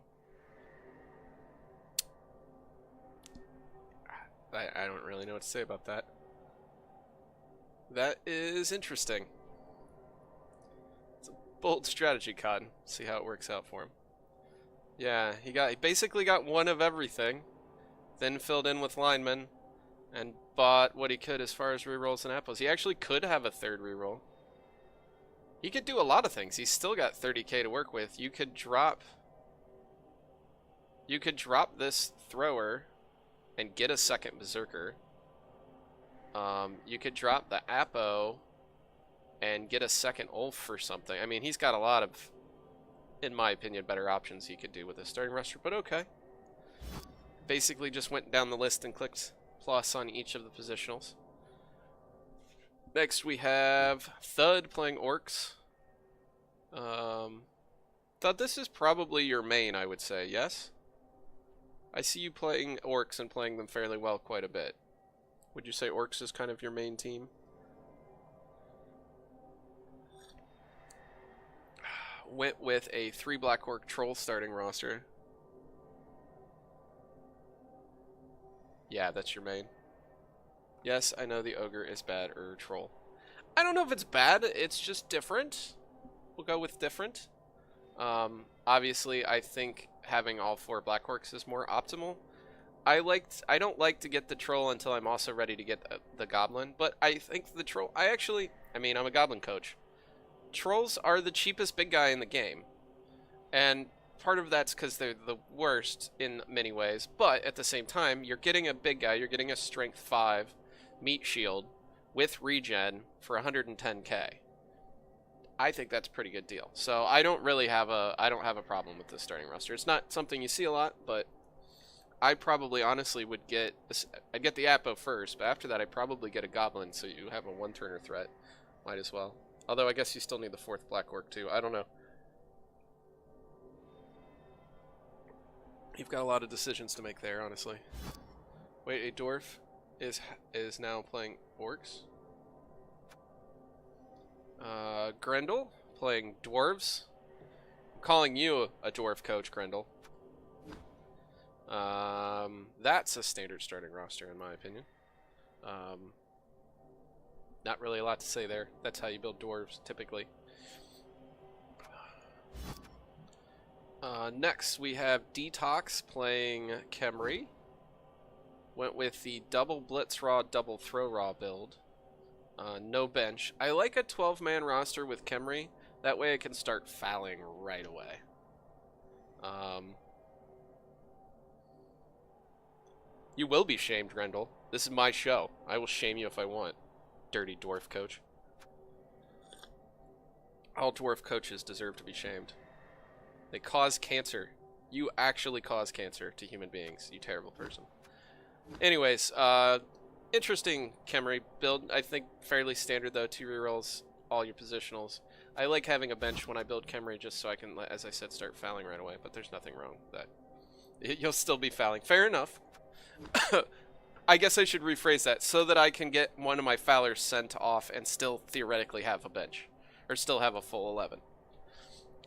I don't really know what to say about that. That is interesting. It's a bold strategy, Cotton. See how it works out for him. Yeah, he basically got one of everything, then filled in with linemen, and bought what he could as far as rerolls and apples. He actually could have a 3rd reroll. He could do a lot of things. He's still got 30k to work with. You could drop this thrower and get a 2nd Berserker. You could drop the Apo and get a 2nd Ulf or something. I mean, he's got a lot of, in my opinion, better options he could do with his starting roster, but okay. Basically just went down the list and clicked plus on each of the positionals. Next we have Thud playing Orcs. Thought this is probably your main, I would say, yes? I see you playing orcs and playing them fairly well quite a bit. Would you say orcs is kind of your main team? Went with a 3 black orc troll starting roster. Yeah, that's your main. Yes, I know the ogre is bad or troll. I don't know if it's bad, it's just different. We'll go with different. Obviously, I think having all 4 black orcs is more optimal. I don't like to get the troll until I'm also ready to get the goblin, but I think the troll, I mean, I'm a goblin coach. Trolls are the cheapest big guy in the game. And part of that's because they're the worst in many ways, but at the same time, you're getting a big guy, you're getting a strength 5 meat shield with regen for 110k. I think that's a pretty good deal. So I don't have a problem with this starting roster. It's not something you see a lot, but I probably honestly I'd get the Apo first, but after that I'd probably get a goblin so you have a 1-turner threat. Might as well. Although I guess you still need the 4th black orc too. I don't know. You've got a lot of decisions to make there, honestly. Wait, a dwarf is now playing orcs. Grendel playing dwarves. I'm calling you a dwarf coach, Grendel. That's a standard starting roster in my opinion. Not really a lot to say there. That's how you build dwarves typically. Next we have Detox playing Khemri. Went with the double Blitz Raw, double Throw Raw build. No bench. I like a 12-man roster with Khemri. That way I can start fouling right away. You will be shamed, Grendel. This is my show. I will shame you if I want. Dirty dwarf coach. All dwarf coaches deserve to be shamed. They cause cancer. You actually cause cancer to human beings, you terrible person. Anyways, interesting Khemri build. I think fairly standard though. 2 rerolls, all your positionals. I like having a bench when I build Khemri just so I can, as I said, start fouling right away. But there's nothing wrong with that. You'll still be fouling. Fair enough. I guess I should rephrase that so that I can get one of my fowlers sent off and still theoretically have a bench, or still have a full 11.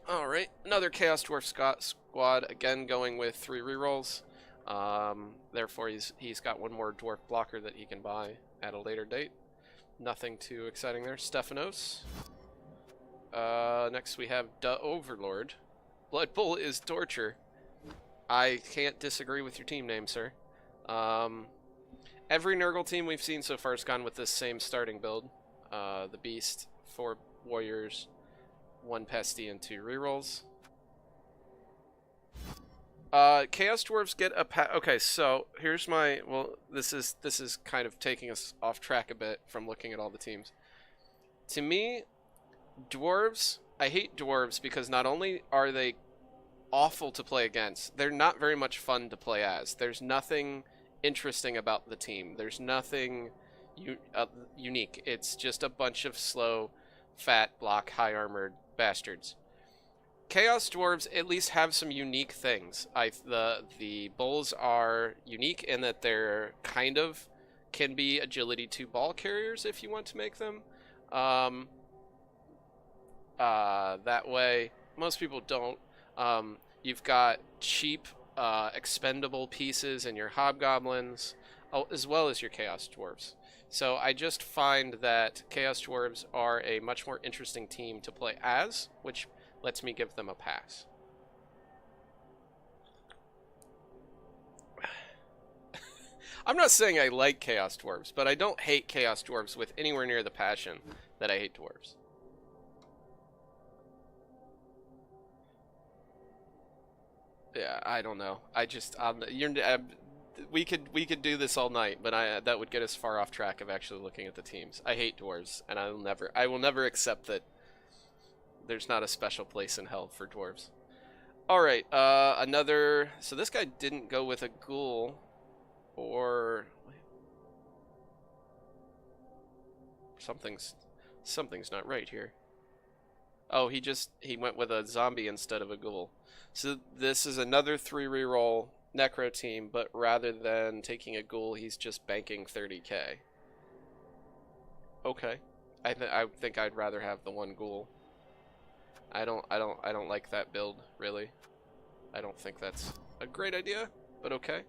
All right, another Chaos Dwarf squad again, going with 3 rerolls. Therefore, he's got 1 more dwarf blocker that he can buy at a later date. Nothing too exciting there. Stephanos. Next we have the Overlord. Blood Bowl is torture. I can't disagree with your team name, sir. Every Nurgle team we've seen so far has gone with this same starting build. The Beast, 4 Warriors, 1 Pesty, and 2 rerolls. Chaos Dwarves get a okay, so here's my, well, this is kind of taking us off track a bit from looking at all the teams. To me, Dwarves, I hate Dwarves because not only are they awful to play against, they're not very much fun to play as. There's nothing interesting about the team. There's nothing unique. It's just a bunch of slow, fat, block, high-armored bastards. Chaos Dwarves at least have some unique things. The bulls are unique in that they're kind of can be agility 2 ball carriers if you want to make them. That way, most people don't. You've got cheap, expendable pieces in your hobgoblins, as well as your Chaos Dwarves. So I just find that Chaos Dwarves are a much more interesting team to play as, which lets me give them a pass. I'm not saying I like Chaos Dwarves, but I don't hate Chaos Dwarves with anywhere near the passion that I hate Dwarves. Yeah, I don't know. I just we could do this all night, but that would get us far off track of actually looking at the teams. I hate dwarves, and I will never accept that there's not a special place in hell for dwarves. All right, another. So this guy didn't go with a ghoul, or something's not right here. Oh, he went with a zombie instead of a ghoul. So this is another 3 reroll Necro team, but rather than taking a ghoul, he's just banking 30k. Okay. I think I'd rather have the 1 ghoul. I don't like that build, really. I don't think that's a great idea, but okay.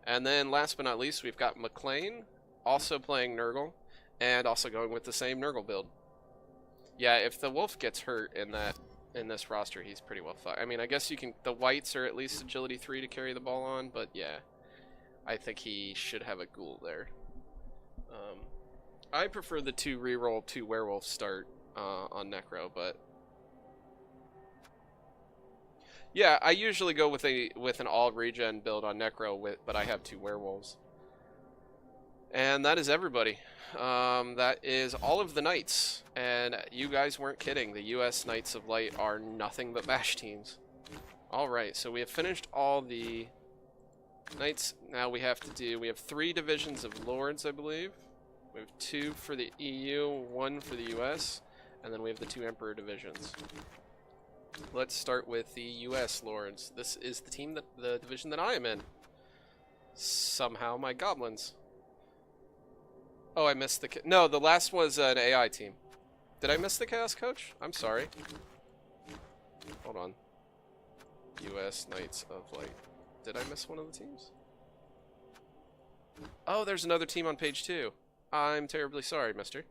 And then last but not least, we've got McLean, also playing Nurgle, and also going with the same Nurgle build. Yeah, if the wolf gets hurt in this roster, he's pretty well fucked. I mean, I guess you can. The whites are at least agility 3 to carry the ball on, but yeah, I think he should have a ghoul there. I prefer the 2 reroll 2 werewolf start on Necro, but yeah, I usually go with an all regen build on Necro, but I have 2 werewolves. And that is everybody. That is all of the knights, and you guys weren't kidding. The U.S. Knights of Light are nothing but bash teams. All right, so we have finished all the knights. Now we have 3 divisions of lords, I believe. We have 2 for the EU, 1 for the U.S., and then we have the 2 emperor divisions. Let's start with the U.S. lords. This is the division that I am in. Somehow my goblins. Oh, I missed no, the last was an AI team. Did I miss the Chaos Coach? I'm sorry. Hold on. U.S. Knights of Light. Did I miss one of the teams? Oh, there's another team on page 2. I'm terribly sorry, mister.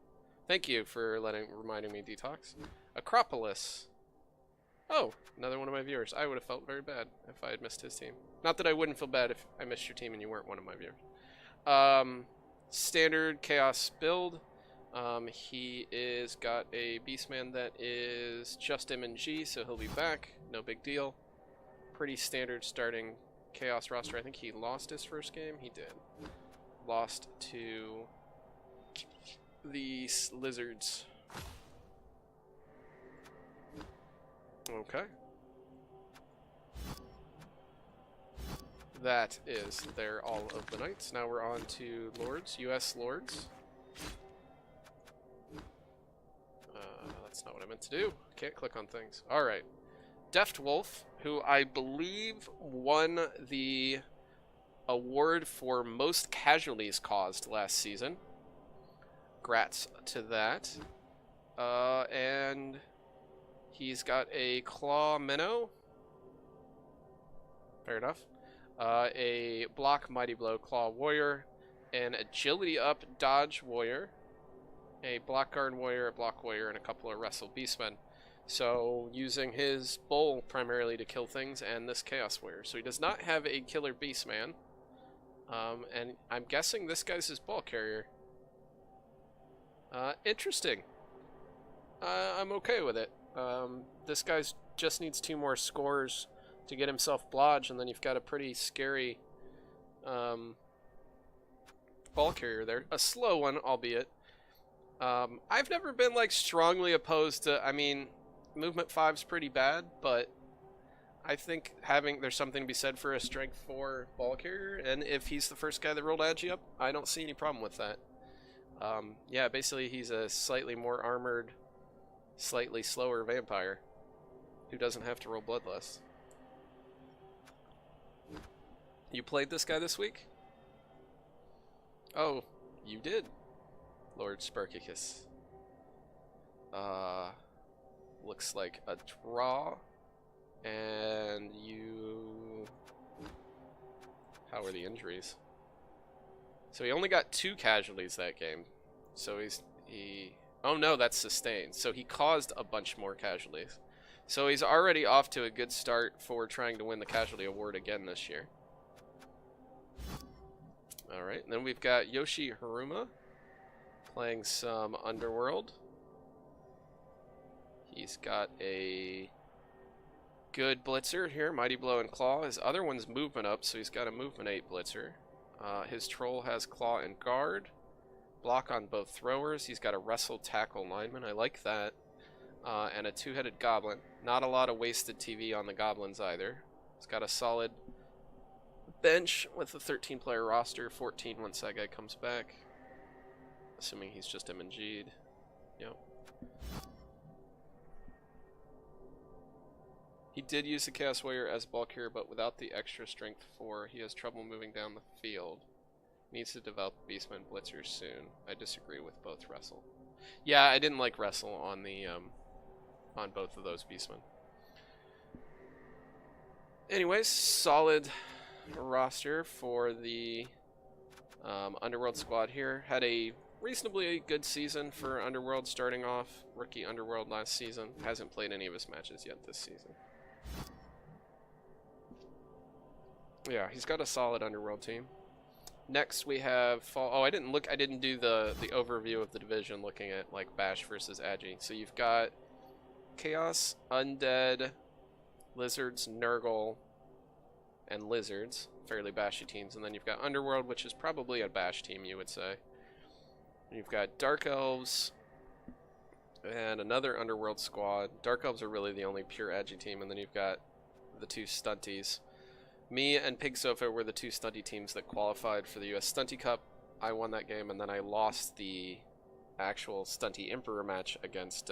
Thank you for reminding me, Detox. Acropolis. Oh, another one of my viewers. I would have felt very bad if I had missed his team. Not that I wouldn't feel bad if I missed your team and you weren't one of my viewers. Standard Chaos build. He is got a Beastman that is just M&G, so he'll be back. No big deal. Pretty standard starting Chaos roster. I think he lost his first game. He did. Lost to the Lizards. Okay. That is all of the knights. Now we're on to lords, U.S. lords. That's not what I meant to do. Can't click on things. All right. Deft Wolf, who I believe won the award for most casualties caused last season. Grats to that. And he's got a Claw Minnow. Fair enough. A Block Mighty Blow Claw Warrior, an Agility Up Dodge Warrior, a Block Guard Warrior, a Block Warrior, and a couple of Wrestle Beastmen. So using his bowl primarily to kill things, and this Chaos Warrior. So he does not have a Killer Beastman. And I'm guessing this guy's his ball carrier. Interesting. I'm okay with it. This guy's just needs 2 more scores to get himself blodge, and then you've got a pretty scary ball carrier there. A slow one, albeit. I've never been like strongly opposed to, I mean, movement 5's pretty bad, but I think there's something to be said for a strength 4 ball carrier, and if he's the first guy that rolled Agi up, I don't see any problem with that. Yeah, basically he's a slightly more armored, slightly slower vampire who doesn't have to roll Bloodlust. You played this guy this week? Oh, you did, Lord Sparkicus. Looks like a draw. And you... How are the injuries? So he only got 2 casualties that game. So he... Oh no, that's sustained. So he caused a bunch more casualties. So he's already off to a good start for trying to win the casualty award again this year. Alright, then we've got Yoshi Haruma playing some Underworld. He's got a good blitzer here, Mighty Blow and Claw. His other one's movement up, so he's got a movement 8 blitzer. His troll has Claw and Guard. Block on both throwers. He's got a Wrestle Tackle lineman. I like that. And a 2-headed goblin. Not a lot of wasted TV on the goblins either. He's got a solid bench with a 13-player roster, 14 once that guy comes back. Assuming he's just M&G'd. Yep. He did use the Chaos Warrior as bulk carrier, but without the extra strength 4, he has trouble moving down the field. Needs to develop Beastman Blitzer soon. I disagree with both Wrestle. Yeah, I didn't like Wrestle on the on both of those Beastmen. Anyways, solid roster for the Underworld squad here. Had a reasonably good season for Underworld starting off. Rookie Underworld last season. Hasn't played any of his matches yet this season. Yeah, he's got a solid Underworld team. Next we have Fall. Oh, I didn't do the overview of the division looking at like Bash versus Agi. So you've got Chaos, Undead, Lizards, Nurgle, and Lizards, fairly bashy teams, and then you've got Underworld, which is probably a bash team, you would say. And you've got Dark Elves and another Underworld squad. Dark Elves are really the only pure Agi team, and then you've got the two Stunties. Me and Pig Sofa were the two Stunty teams that qualified for the US Stunty Cup. I won that game, and then I lost the actual Stunty Emperor match against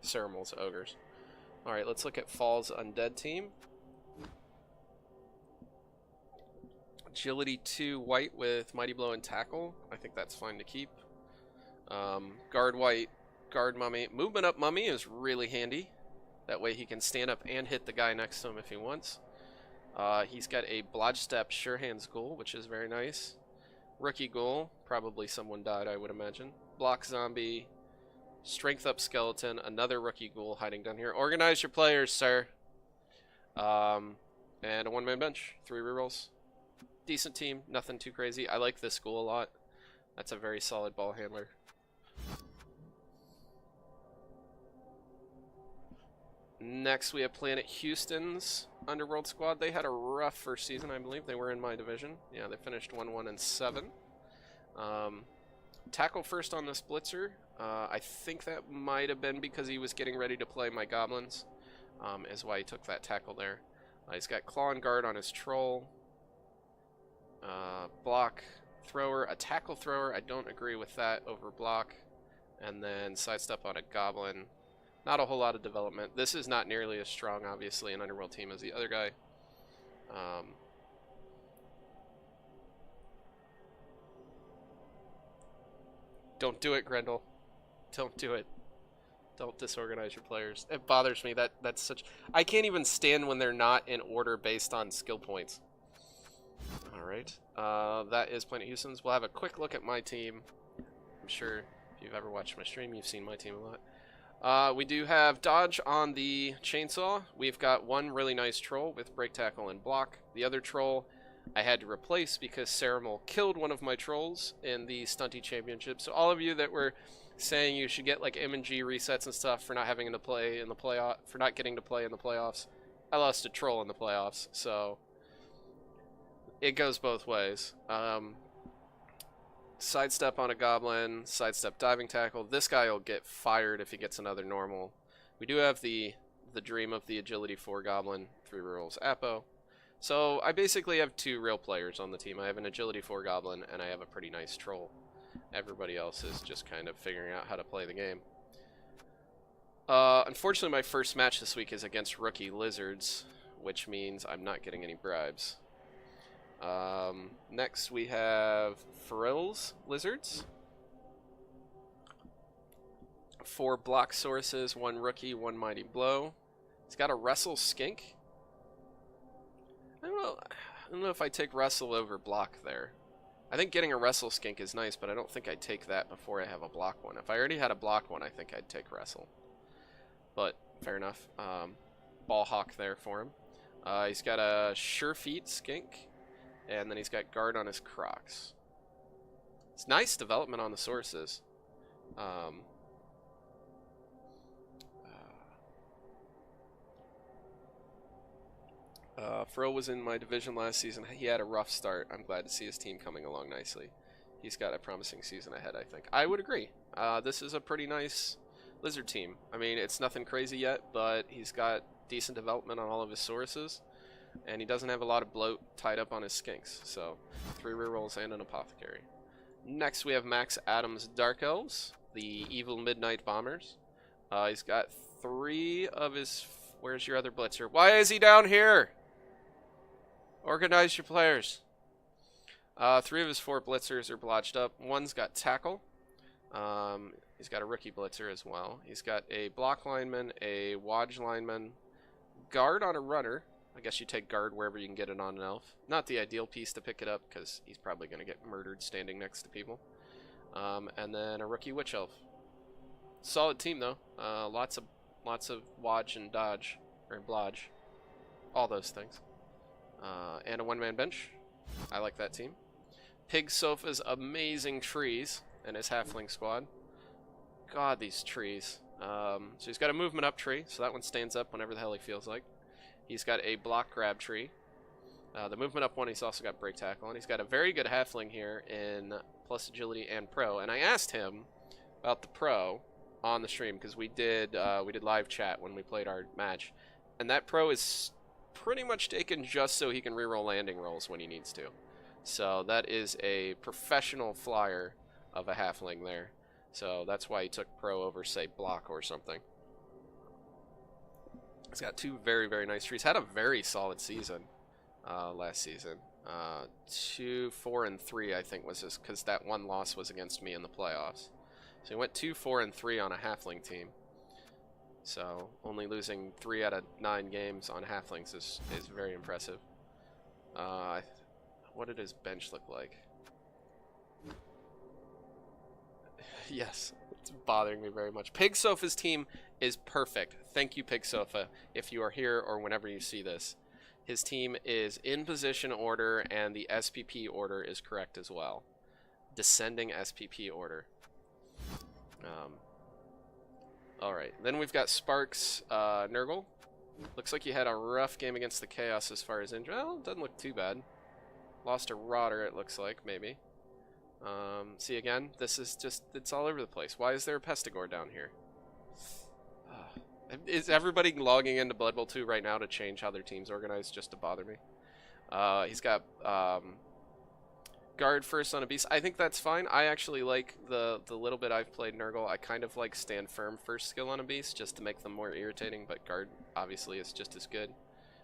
Ceremal's Ogres. Alright, let's look at Fall's Undead team. Agility 2 white with Mighty Blow and Tackle. I think that's fine to keep. Guard white, guard mummy. Movement up mummy is really handy. That way he can stand up and hit the guy next to him if he wants. He's got a Blodge Step Sure Hands Ghoul, which is very nice. Rookie Ghoul, probably someone died, I would imagine. Block Zombie, Strength Up Skeleton, another Rookie Ghoul hiding down here. Organize your players, sir. And a one-man bench, 3 rerolls. Decent team, nothing too crazy. I like this Ghoul a lot. That's a very solid ball handler. Next, we have Planet Houston's Underworld squad. They had a rough first season, I believe. They were in my division. Yeah, they finished 1-1-7. Tackle first on this Blitzer. I think that might have been because he was getting ready to play my Goblins, is why he took that tackle there. He's got Claw and Guard on his Troll. Block Thrower, a Tackle Thrower. I don't agree with that over Block. And then Sidestep on a Goblin. Not a whole lot of development. This is not nearly as strong, obviously, an Underworld team as the other guy. Don't do it, Grendel. Don't do it. Don't disorganize your players. It bothers me. That's such... I can't even stand when they're not in order based on skill points. Alright. That is Planet Houston's. We'll have a quick look at my team. I'm sure if you've ever watched my stream, you've seen my team a lot. We do have Dodge on the Chainsaw. We've got one really nice Troll with Break, Tackle, and Block. The other Troll I had to replace because Ceremal killed one of my Trolls in the Stunty Championship. So all of you that were saying you should get like M&G resets and stuff for not having to play in the playoff, for not getting to play in the playoffs, I lost a Troll in the playoffs. So it goes both ways. Sidestep on a Goblin, Sidestep Diving Tackle. This guy will get fired if he gets another normal. We do have the dream of the Agility 4 Goblin, 3 rerolls Apo. So I basically have 2 real players on the team. I have an Agility 4 Goblin, and I have a pretty nice Troll. Everybody else is just kind of figuring out how to play the game. Unfortunately, my first match this week is against Rookie Lizards, which means I'm not getting any bribes. Next we have Frill's Lizards. 4 block sources, 1 rookie, 1 mighty blow. He's got a Wrestle Skink. I don't know if I take Wrestle over block there. I think getting a Wrestle Skink is nice, but I don't think I'd take that before I have a block one. If I already had a block one, I think I'd take Wrestle. But fair enough. Ball Hawk there for him. He's got a Sure Feet Skink. And then he's got Guard on his Crocs. It's nice development on the sources. Frill was in my division last season. He had a rough start. I'm glad to see his team coming along nicely. He's got a promising season ahead, I think. I would agree. This is a pretty nice Lizard team. I mean, it's nothing crazy yet, but he's got decent development on all of his sources. And he doesn't have a lot of bloat tied up on his skinks. So, 3 rerolls and an apothecary. Next, we have Max Adams' Dark Elves, the evil Midnight Bombers. He's got 3 of his Where's your other blitzer? Why is he down here? Organize your players. 3 of his 4 blitzers are blotched up. One's got tackle. He's got a rookie blitzer as well. He's got a block lineman, a wodge lineman, guard on a runner. I guess you take guard wherever you can get it on an elf. Not the ideal piece to pick it up because he's probably going to get murdered standing next to people. And then a rookie witch elf. Solid team though. Lots of wodge and dodge or blodge, all those things. And a one-man bench. I like that team. Pig Sofa's amazing trees and his halfling squad. God, these trees. So he's got a movement up tree, so that one stands up whenever the hell he feels like. He's got a block grab tree. The movement up one, he's also got break tackle, and he's got a very good halfling here in plus agility and pro. And I asked him about the pro on the stream because we did live chat when we played our match, and that pro is pretty much taken just so he can reroll landing rolls when he needs to. So that is a professional flyer of a halfling there. So that's why he took pro over, say, block or something. He's got 2 very, very nice trees. Had a very solid season last season. 2, 4, and 3, I think, was his, because that one loss was against me in the playoffs. So he went 2, 4, and 3 on a halfling team. So only losing 3 out of 9 games on halflings is very impressive. What did his bench look like? Yes, it's bothering me very much. Pig Sofa's team is perfect. Thank you, Pig Sofa, if you are here or whenever you see this. His team is in position order, and the SPP order is correct as well. Descending SPP order. Alright, then we've got Sparks Nurgle. Looks like he had a rough game against the Chaos as far as injury. Well, doesn't look too bad. Lost a Rotter, it looks like, maybe. See, again, this is just, it's all over the place. Why is there a Pestigore down here? Is everybody logging into Blood Bowl 2 right now to change how their team's organized just to bother me? He's got guard first on a beast. I think that's fine. I actually like the little bit I've played Nurgle. I kind of like stand firm first skill on a beast just to make them more irritating, but guard obviously is just as good.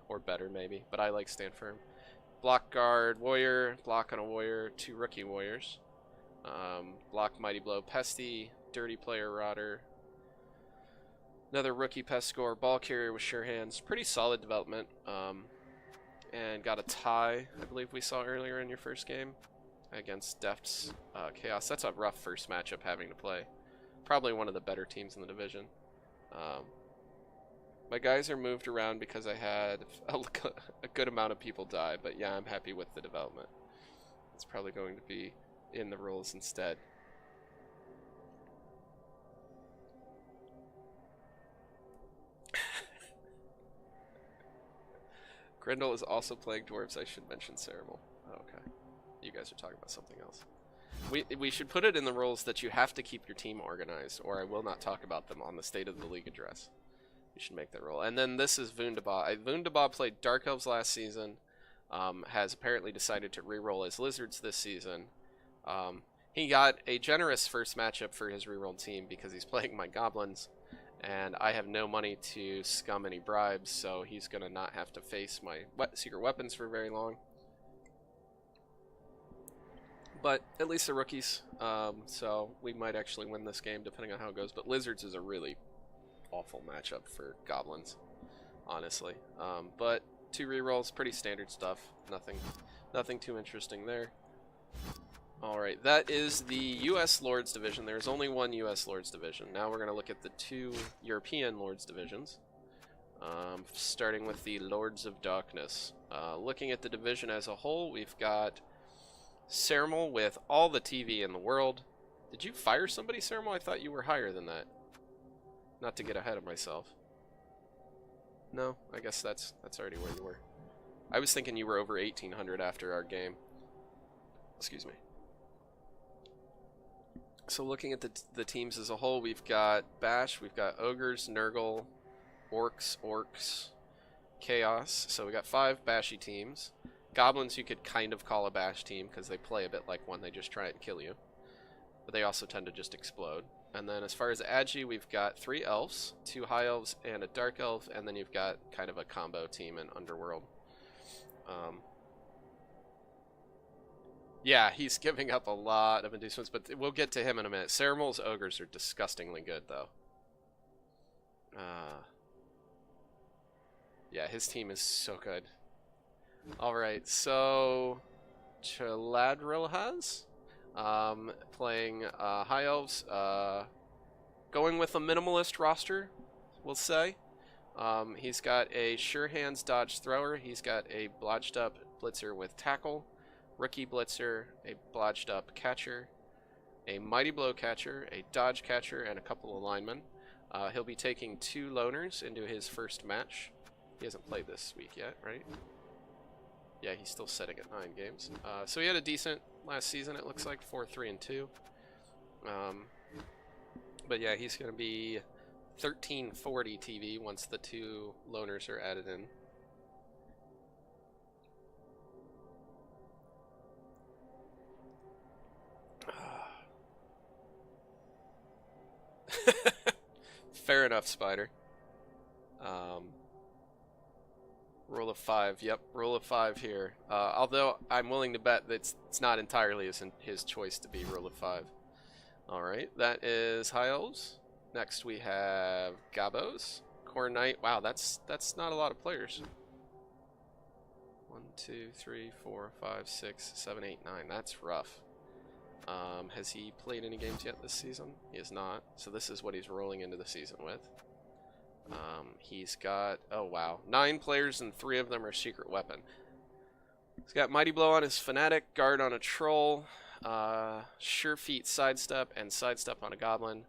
Or better, maybe. But I like stand firm. Block guard warrior, block on a warrior, 2 rookie warriors. Block mighty blow pesty, dirty player rotter. Another rookie pest score, ball carrier with sure hands. Pretty solid development. And got a tie, I believe we saw earlier in your first game against Deft's Chaos. That's a rough first matchup having to play. Probably one of the better teams in the division. My guys are moved around because I had a good amount of people die, but yeah, I'm happy with the development. It's probably going to be in the rules instead. Grendel is also playing dwarves. I should mention Ceremal. Oh, okay. You guys are talking about something else. We should put it in the rules that you have to keep your team organized, or I will not talk about them on the State of the League address. We should make that rule. And then this is Vundaba. Vundaba played Dark Elves last season. Has apparently decided to reroll his Lizards this season. He got a generous first matchup for his reroll team because he's playing my Goblins. And I have no money to scum any bribes, so he's going to not have to face my secret weapons for very long. But at least they're rookies, so we might actually win this game depending on how it goes. But Lizards is a really awful matchup for Goblins, honestly. But 2 rerolls, pretty standard stuff. Nothing too interesting there. Alright, that is the U.S. Lords Division. There's only one U.S. Lords Division. Now we're going to look at the 2 European Lords Divisions. Starting with the Lords of Darkness. Looking at the division as a whole, we've got Ceremal with all the TV in the world. Did you fire somebody, Ceremal? I thought you were higher than that. Not to get ahead of myself. No, I guess that's already where you were. I was thinking you were over 1,800 after our game. Excuse me. So looking at the teams as a whole, we've got Bash, we've got Ogres, Nurgle, Orcs, Chaos. So we got 5 Bashy teams. Goblins you could kind of call a Bash team because they play a bit like one, they just try and kill you. But they also tend to just explode. And then as far as Agi, we've got 3 elves, 2 high elves, and a dark elf, and then you've got kind of a combo team in Underworld. Yeah, he's giving up a lot of inducements, but we'll get to him in a minute. Ceremal's ogres are disgustingly good, though. Yeah, his team is so good. Alright, so Chaladril has playing High Elves, going with a minimalist roster, we'll say. He's got a Sure Hands Dodge Thrower, he's got a Blodged Up Blitzer with Tackle, Rookie Blitzer, a Blodged Up Catcher, a Mighty Blow Catcher, a Dodge Catcher, and a couple of linemen. He'll be taking 2 loners into his first match. He hasn't played this week yet, right? Yeah, he's still sitting at 9 games. So he had a decent last season, it looks like, 4-3-2. But yeah, he's going to be 1340 TV once the 2 loners are added in. Fair enough, Spider. Rule of 5. Yep, rule of 5 here. Although I'm willing to bet that it's not entirely his choice to be rule of 5. Alright, that is High Elves. Next we have Gabos. Core Knight. Wow, that's not a lot of players. 1, 2, 3, 4, 5, 6, 7, 8, 9. That's rough. Has he played any games yet this season? He has not. So this is what he's rolling into the season with. He's got, oh wow, 9 players and 3 of them are Secret Weapon. He's got Mighty Blow on his Fanatic, Guard on a Troll, Sure Feet Sidestep, and Sidestep on a Goblin.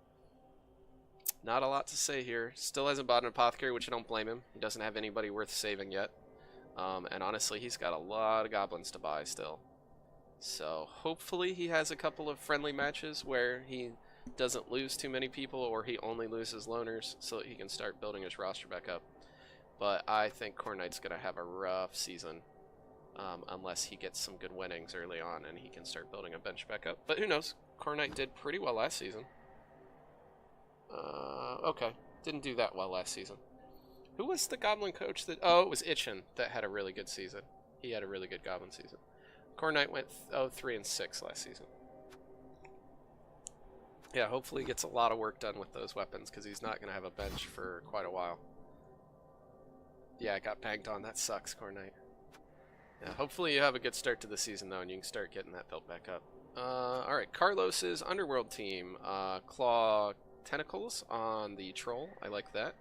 Not a lot to say here. Still hasn't bought an Apothecary, which I don't blame him. He doesn't have anybody worth saving yet. And honestly, he's got a lot of Goblins to buy still. So hopefully he has a couple of friendly matches where he doesn't lose too many people, or he only loses loners, so that he can start building his roster back up. But I think Core Knight's going to have a rough season, unless he gets some good winnings early on and he can start building a bench back up. But who knows? Core Knight did pretty well last season. Okay, didn't do that well last season. Who was the Goblin coach that... Oh, it was Itchin that had a really good season. He had a really good Goblin season. Core Knight went 3-6 last season. Yeah, hopefully he gets a lot of work done with those weapons, because he's not going to have a bench for quite a while. Yeah, I got banged on. That sucks, Core Knight. Yeah, hopefully you have a good start to the season, though, and you can start getting that built back up. Alright, Carlos's Underworld team. Claw Tentacles on the Troll. I like that.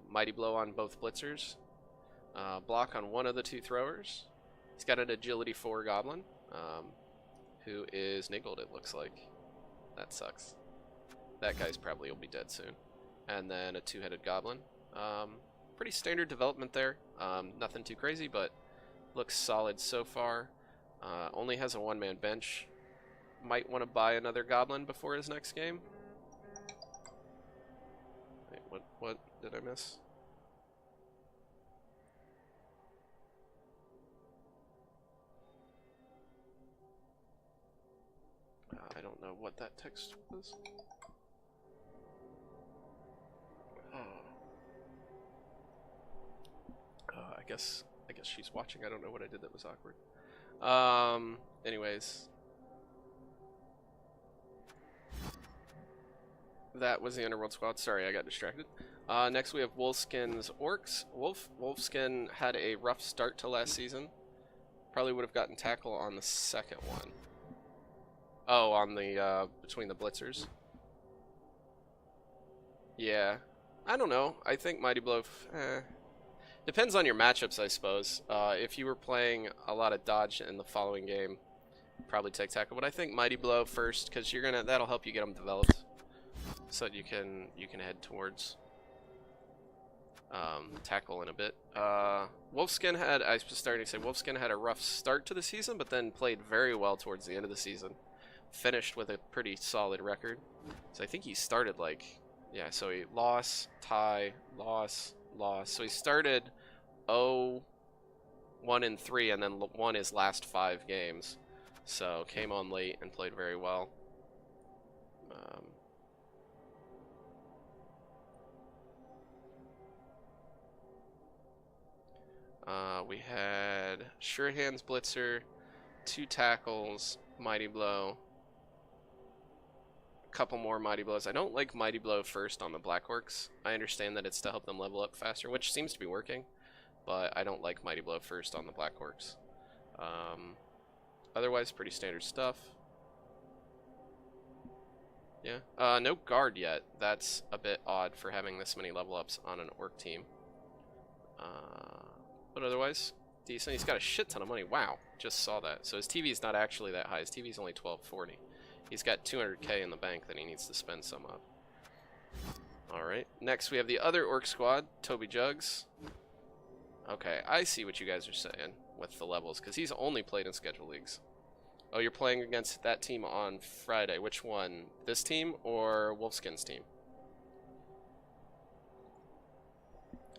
Mighty Blow on both Blitzers. Block on one of the 2 throwers. He's got an Agility 4 Goblin, who is niggled, it looks like. That sucks. That guy's probably will be dead soon. And then a 2-headed Goblin. Pretty standard development there. Nothing too crazy, but looks solid so far. Only has a 1-man bench. Might want to buy another Goblin before his next game. Wait, what did I miss? I don't know what that text was. I guess she's watching. I don't know what I did that was awkward. Anyways. That was the Underworld squad. Sorry, I got distracted. Next we have Wolfskin's Orcs. Wolfskin had a rough start to last season. Probably would have gotten tackle on the second one. Oh, on the, between the Blitzers. Yeah. I don't know. I think Mighty Blow... Depends on your matchups, I suppose. If you were playing a lot of dodge in the following game, probably take tackle. But I think Mighty Blow first, because you're gonna that'll help you get them developed, so that you can head towards tackle in a bit. Wolfskin had I was starting to say Wolfskin had a rough start to the season, but then played very well towards the end of the season. Finished with a pretty solid record. So I think he started like so he loss, tie, loss. So he started 0, 1, and 3, and then won his last 5 games. So came on late and played very well. We had Sure Hands Blitzer, 2 tackles, Mighty Blow, a couple more Mighty Blows. I don't like Mighty Blow first on the Black Orcs. I understand that it's to help them level up faster, which seems to be working, but I don't like Mighty Blow first on the Black Orcs. Otherwise, pretty standard stuff. Yeah. No guard yet. That's a bit odd for having this many level ups on an orc team. But otherwise, decent. He's got a shit ton of money. Wow. Just saw that. So his TV is not actually that high. His TV is only 1240. He's got 200k in the bank that he needs to spend some of. Alright. Next, we have the other orc squad, Toby Jugs. Okay, I see what you guys are saying with the levels, because he's only played in schedule leagues. Oh, you're playing against that team on Friday. Which one? This team or Wolfskin's team?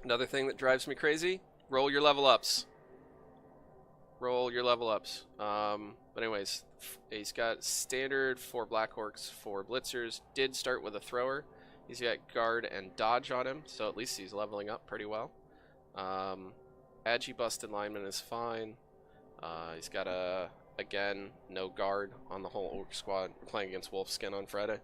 Another thing that drives me crazy, roll your level ups. Roll your level ups. But anyways, he's got standard for Black Orcs, for Blitzers. Did start with a thrower. He's got guard and dodge on him, so at least he's leveling up pretty well. Agi busted lineman is fine. He's got again, no guard on the whole orc squad. We're playing against Wolfskin on Friday.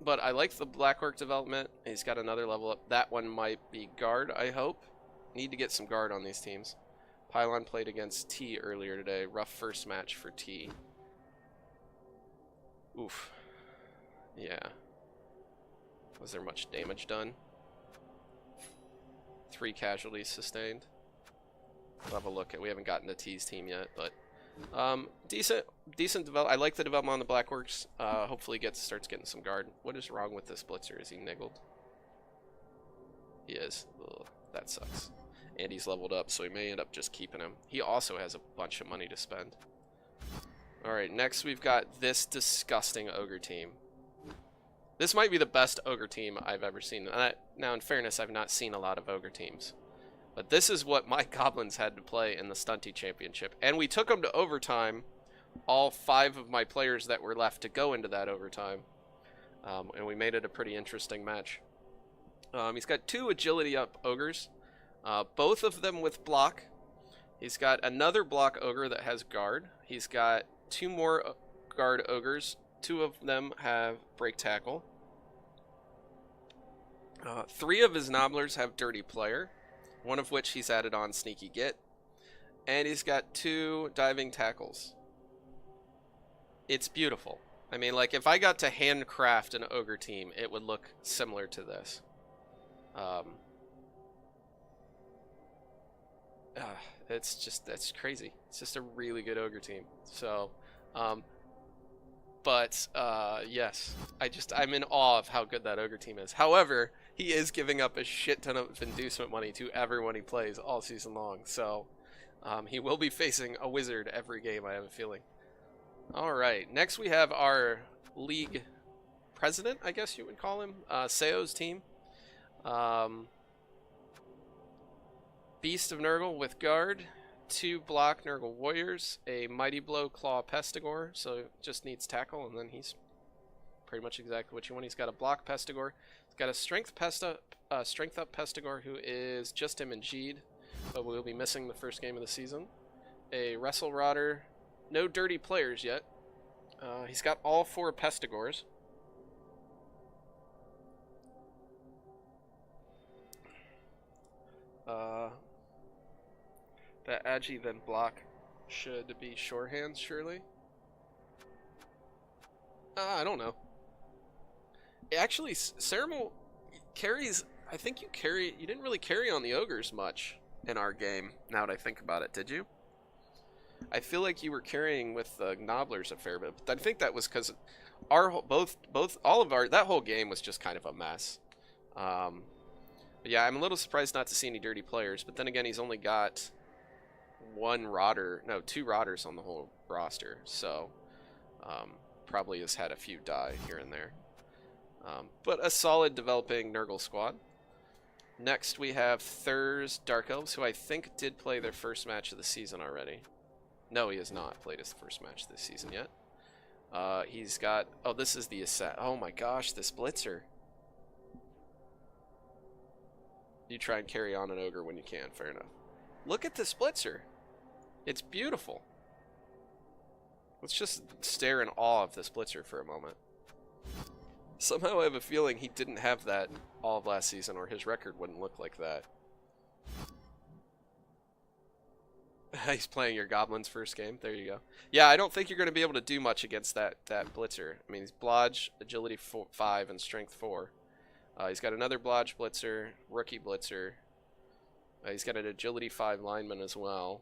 But I like the Black Orc development. He's got another level up. That one might be guard, I hope. Need to get some guard on these teams. Pylon played against T earlier today. Rough first match for T. Oof. Yeah. Was there much damage done? 3 casualties sustained. We'll have a look at. We haven't gotten to T's team yet, but decent develop. I like the development on the Black Orcs. Hopefully, starts getting some guard. What is wrong with this Blitzer? Is he niggled? He is. Ugh, that sucks. And he's leveled up, so we may end up just keeping him. He also has a bunch of money to spend. All right, next we've got this disgusting ogre team. This might be the best ogre team I've ever seen. Now, in fairness, I've not seen a lot of ogre teams. But this is what my goblins had to play in the Stunty Championship. And we took them to overtime, all 5 of my players that were left to go into that overtime. And we made it a pretty interesting match. He's got 2 agility up ogres, both of them with block. He's got another block ogre that has guard. He's got 2 more guard ogres. 2 of them have break tackle. 3 of his nobblers have dirty player, one of which he's added on sneaky git, and he's got 2 diving tackles. It's beautiful. I mean, like, if I got to handcraft an ogre team, it would look similar to this. That's crazy. It's just a really good ogre team. So, yes, I'm in awe of how good that ogre team is. However, he is giving up a shit ton of inducement money to everyone he plays all season long. So, he will be facing a wizard every game, I have a feeling. All right, next we have our league president, I guess you would call him, Seo's team. Beast of Nurgle with guard, 2 block Nurgle warriors, a Mighty Blow Claw Pestigore, so just needs tackle, and then he's pretty much exactly what you want. He's got a block Pestigore. He's got a strength up Pestigore, who is just him and Jeed, but we'll be missing the first game of the season. A Wrestle Rodder, no dirty players yet. He's got all 4 Pestigores. That Agi then block should be sure hands, surely. I don't know. Actually, Ceremon carries. I think you didn't really carry on the ogres much in our game. Now that I think about it, did you? I feel like you were carrying with the Nobblers a fair bit, but I think that was because that whole game was just kind of a mess. But yeah, I'm a little surprised not to see any dirty players. But then again, he's only got 2 Rotters on the whole roster, so probably has had a few die here and there. But a solid developing Nurgle squad. Next we have Thur's Dark Elves, who I think did play their first match of the season already. No, he has not played his first match this season yet. He's got... Oh, this is the Ascent. Oh my gosh, this Blitzer. You try and carry on an ogre when you can. Fair enough. Look at this blitzer. It's beautiful. Let's just stare in awe of this blitzer for a moment. Somehow I have a feeling he didn't have that all of last season, or his record wouldn't look like that. He's playing your Goblin's first game. There you go. Yeah, I don't think you're going to be able to do much against that blitzer. I mean, he's Blodge, Agility 5, and Strength 4. He's got another Blodge blitzer, Rookie blitzer. He's got an Agility 5 lineman as well.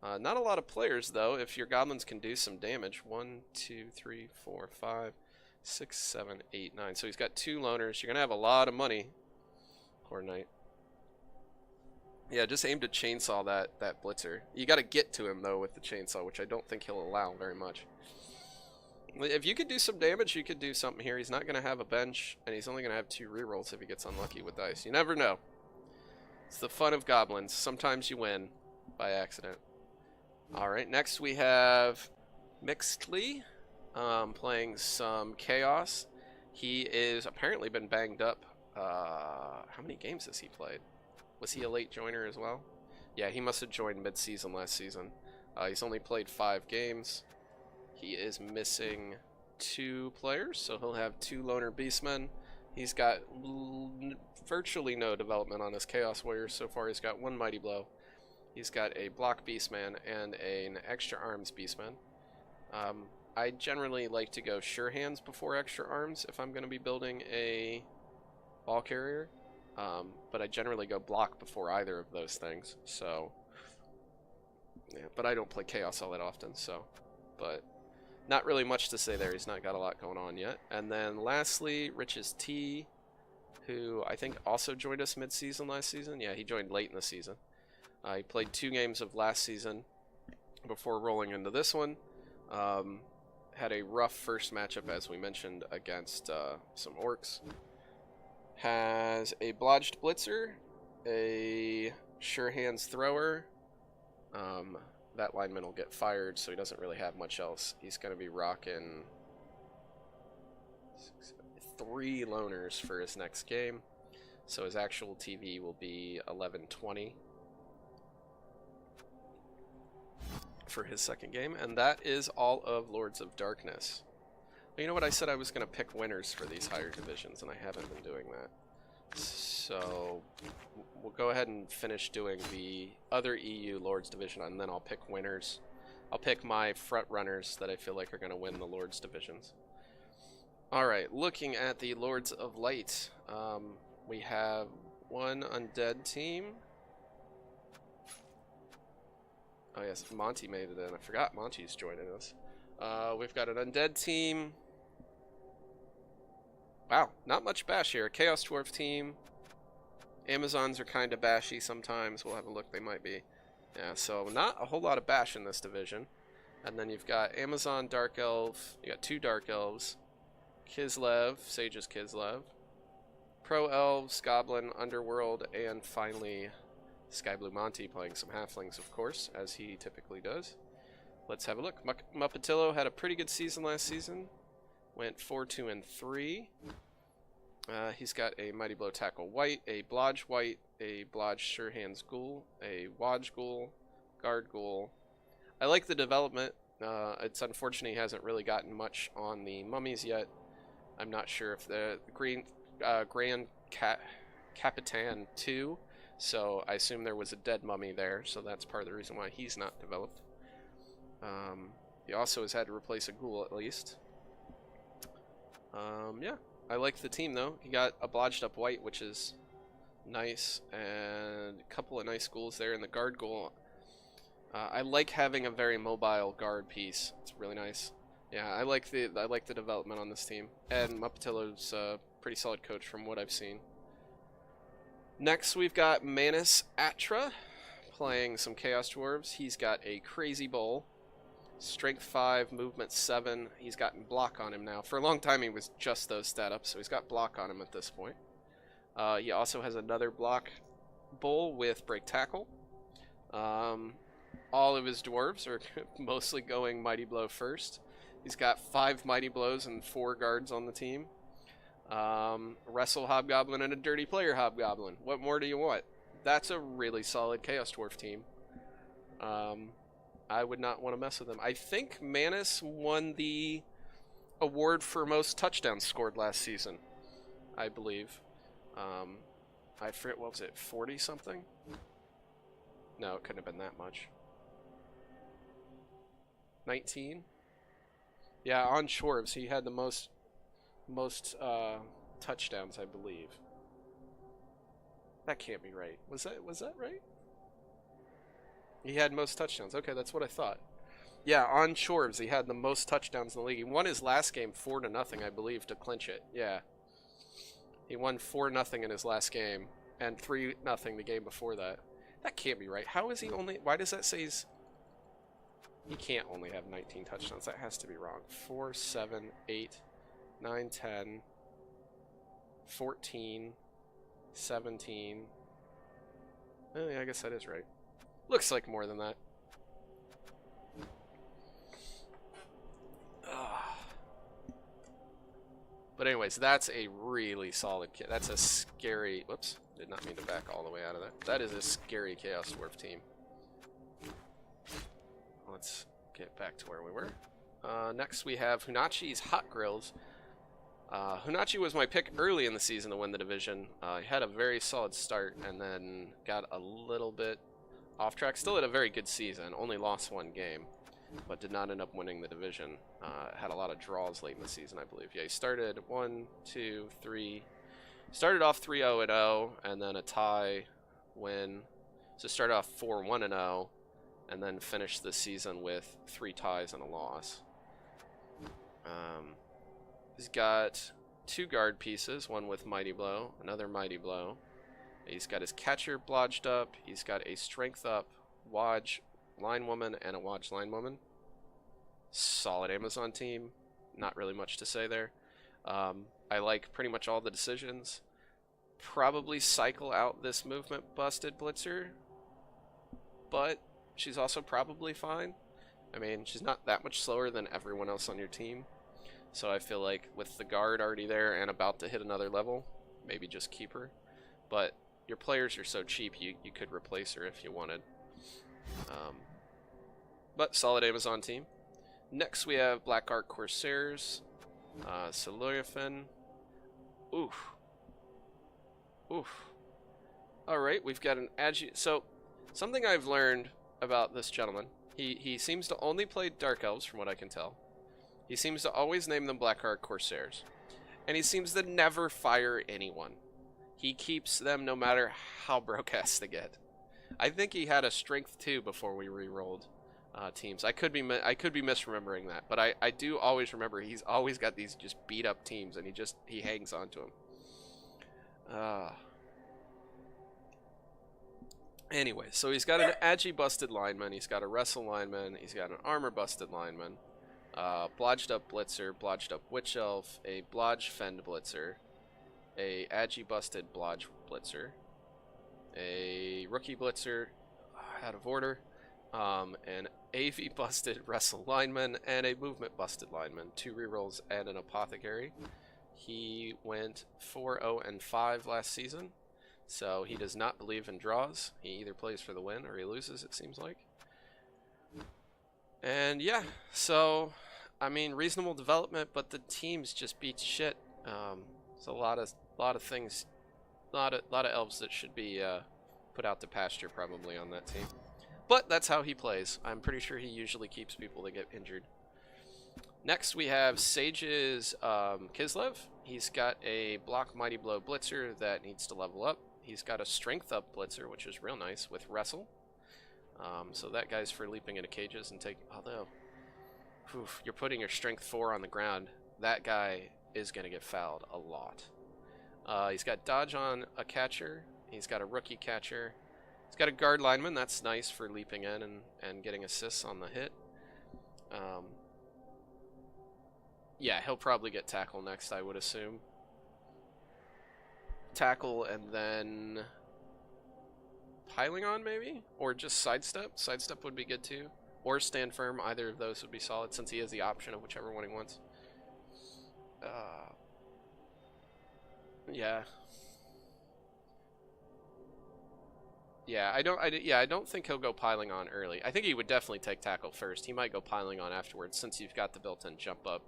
Not a lot of players, though, if your Goblins can do some damage. 1, 2, 3, 4, 5, 6, 7, 8, 9. So he's got 2 loners. You're going to have a lot of money. Poor Knight. Yeah, just aim to chainsaw that blitzer. You got to get to him, though, with the chainsaw, which I don't think he'll allow very much. If you could do some damage, you could do something here. He's not going to have a bench, and he's only going to have 2 rerolls if he gets unlucky with dice. You never know. It's the fun of Goblins. Sometimes you win by accident. Alright, next we have Mixedly playing some Chaos. He is apparently been banged up. How many games has he played? Was he a late joiner as well? Yeah, he must have joined mid-season last season. He's only played 5 games. He is missing 2 players, so he'll have 2 Loner Beastmen. He's got virtually no development on his Chaos Warrior so far. He's got 1 Mighty Blow. He's got a Block Beastman and an Extra Arms Beastman. I generally like to go Sure Hands before Extra Arms if I'm going to be building a Ball Carrier. But I generally go Block before either of those things. So, yeah, but I don't play Chaos all that often, so. But not really much to say there. He's not got a lot going on yet. And then lastly, Rich's T, who I think also joined us mid-season last season. Yeah, he joined late in the season. He played 2 games of last season before rolling into this one. Had a rough first matchup, as we mentioned, against some Orcs. Has a Blodged Blitzer, a Sure Hands Thrower. That lineman will get fired, so he doesn't really have much else. He's going to be rocking 3 loners for his next game. So his actual TV will be 11-20. For his second game, and that is all of Lords of Darkness. Well, you know what, I said I was going to pick winners for these higher divisions, and I haven't been doing that. So we'll go ahead and finish doing the other EU Lords division, and then I'll pick winners. I'll pick my front runners that I feel like are going to win the Lords divisions. Alright, looking at the Lords of Light, we have 1 undead team. Oh yes, Monty made it in. I forgot Monty's joining us. We've got an undead team. Wow, not much bash here. Chaos Dwarf team. Amazons are kind of bashy sometimes. We'll have a look. They might be. Yeah, so not a whole lot of bash in this division. And then you've got Amazon Dark Elf. You got 2 Dark Elves. Kislev, Sage's Kislev. Pro Elves, Goblin, Underworld, and finally Sky Blue Monty playing some halflings, of course, as he typically does. Let's have a look. Muppetillo had a pretty good season last season. Went 4-2-3. He's got a Mighty Blow Tackle White, a Blodge White, a Blodge Sure Hands Ghoul, a Wadge Ghoul, Guard Ghoul. I like the development. It's unfortunate he hasn't really gotten much on the mummies yet. I'm not sure if the Grand Capitan 2. So I assume there was a dead mummy there, so that's part of the reason why he's not developed. He also has had to replace a ghoul at least. Yeah, I like the team though. He got a blodged up white, which is nice, and a couple of nice ghouls there in the guard ghoul. I like having a very mobile guard piece. It's really nice. Yeah, I like the development on this team, and Muppetillo's a pretty solid coach from what I've seen. Next, we've got Manus Atra playing some Chaos Dwarves. He's got a Crazy Bowl, Strength 5, Movement 7. He's gotten Block on him now. For a long time, he was just those stat ups, so he's got Block on him at this point. He also has another Block Bowl with Break Tackle. All of his Dwarves are mostly going Mighty Blow first. He's got 5 Mighty Blows and 4 guards on the team. Wrestle Hobgoblin and a Dirty Player Hobgoblin. What more do you want? That's a really solid Chaos Dwarf team. I would not want to mess with them. I think Manus won the award for most touchdowns scored last season, I believe. I forget, what was it, 40 something? No, it couldn't have been that much. 19? Yeah, on Shorves, he had the most touchdowns, I believe. That can't be right. Was that right? He had most touchdowns. Okay, that's what I thought. Yeah, on Shorves, he had the most touchdowns in the league. He won his last game 4-0, I believe, to clinch it. Yeah. He won 4-0 in his last game, and 3-0 the game before that. That can't be right. How is he only... Why does that say he's... He can't only have 19 touchdowns. That has to be wrong. 4, 7, 8, 9, 10, 14, 17... Oh, yeah, I guess that is right. Looks like more than that. But anyways, that's a really solid kit. That's a scary... Whoops. Did not mean to back all the way out of that. That is a scary Chaos Dwarf team. Let's get back to where we were. Next we have Hunachi's Hot Grills. Hunachi was my pick early in the season to win the division. He had a very solid start and then got a little bit off track. Still had a very good season. Only lost one game, but did not end up winning the division. Had a lot of draws late in the season, I believe. Yeah, he started 1, 2, 3. Started off 3-0-0, and then a tie win. So started off 4-1-0, and then finished the season with 3 ties and a loss. He's got 2 guard pieces, one with Mighty Blow, another Mighty Blow. He's got his catcher blodged up. He's got a strength up, Wodge Linewoman, and a Wodge Linewoman. Solid Amazon team. Not really much to say there. I like pretty much all the decisions. Probably cycle out this movement busted blitzer, but she's also probably fine. I mean, she's not that much slower than everyone else on your team. So I feel like with the guard already there and about to hit another level, maybe just keep her. But your players are so cheap, you could replace her if you wanted. But solid Amazon team. Next we have Black Ark Corsairs, Soluriafin. Oof. Oof. Alright, we've got an So, something I've learned about this gentleman, he seems to only play Dark Elves from what I can tell. He seems to always name them Black Ark Corsairs. And he seems to never fire anyone. He keeps them no matter how broke-ass they get. I think he had a strength 2 before we re-rolled teams. I could be misremembering that, but I do always remember he's always got these just beat-up teams, and he hangs on to them. Anyway, so he's got an Agi busted lineman, he's got a wrestle lineman, he's got an armor busted lineman, blodged up blitzer, blodged up witch elf, a blodge fend blitzer, a Agi busted blodge blitzer, a rookie blitzer out of order, an AV busted wrestle lineman, and a movement busted lineman, 2 rerolls and an apothecary. He went 4-0-5 last season, so he does not believe in draws. He either plays for the win or he loses, it seems like. And yeah, so I mean, reasonable development, but the teams just beat shit. There's a lot of things, a lot of elves that should be put out to pasture probably on that team. But that's how he plays. I'm pretty sure he usually keeps people that get injured. Next we have Sage's Kislev. He's got a block Mighty Blow blitzer that needs to level up. He's got a strength up blitzer, which is real nice, with wrestle. So that guy's for leaping into cages and taking... Although, you're putting your strength 4 on the ground. That guy is going to get fouled a lot. He's got dodge on a catcher. He's got a rookie catcher. He's got a guard lineman. That's nice for leaping in and getting assists on the hit. Yeah, he'll probably get tackle next, I would assume. Tackle and then piling on, maybe? Or just sidestep. Sidestep would be good too. Or stand firm. Either of those would be solid since he has the option of whichever one he wants. Yeah. Yeah, I don't think he'll go piling on early. I think he would definitely take tackle first. He might go piling on afterwards since you've got the built-in jump up.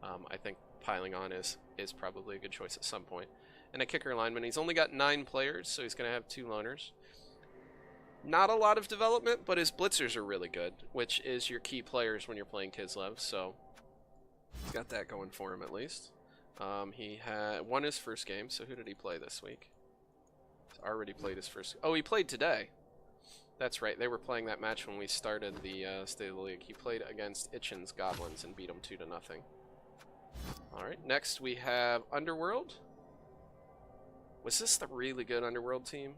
I think piling on is probably a good choice at some point. And a kicker lineman. He's only got 9 players, so he's going to have 2 loners. Not a lot of development, but his blitzers are really good, which is your key players when you're playing Kislev, so he's got that going for him at least. He won his first game, so who did he play this week? He's already played his first... Oh, he played today. That's right, they were playing that match when we started the State of the League. He played against Itchin's Goblins and beat them 2-0. Alright, next we have Underworld. Was this the really good Underworld team?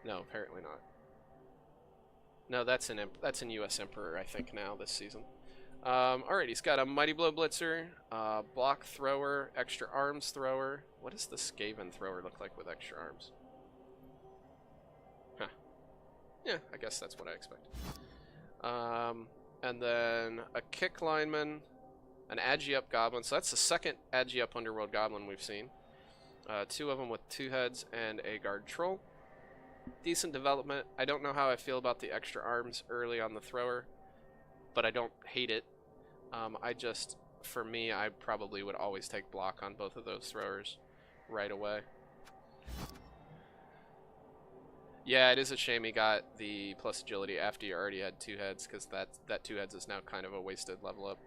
No, apparently not. No, that's in US Emperor, I think, now this season. Alright, he's got a Mighty Blow Blitzer, Block Thrower, Extra Arms Thrower. What does the Skaven Thrower look like with extra arms? Huh. Yeah, I guess that's what I expect. And then a Kick Lineman, an Agi Up Goblin. So that's the second Agi Up Underworld Goblin we've seen. 2 of them with 2 heads and a Guard Troll. Decent development. I don't know how I feel about the extra arms early on the thrower, but I don't hate it. For me, I probably would always take block on both of those throwers right away. Yeah, it is a shame he got the plus agility after he already had 2 heads, because that 2 heads is now kind of a wasted level up.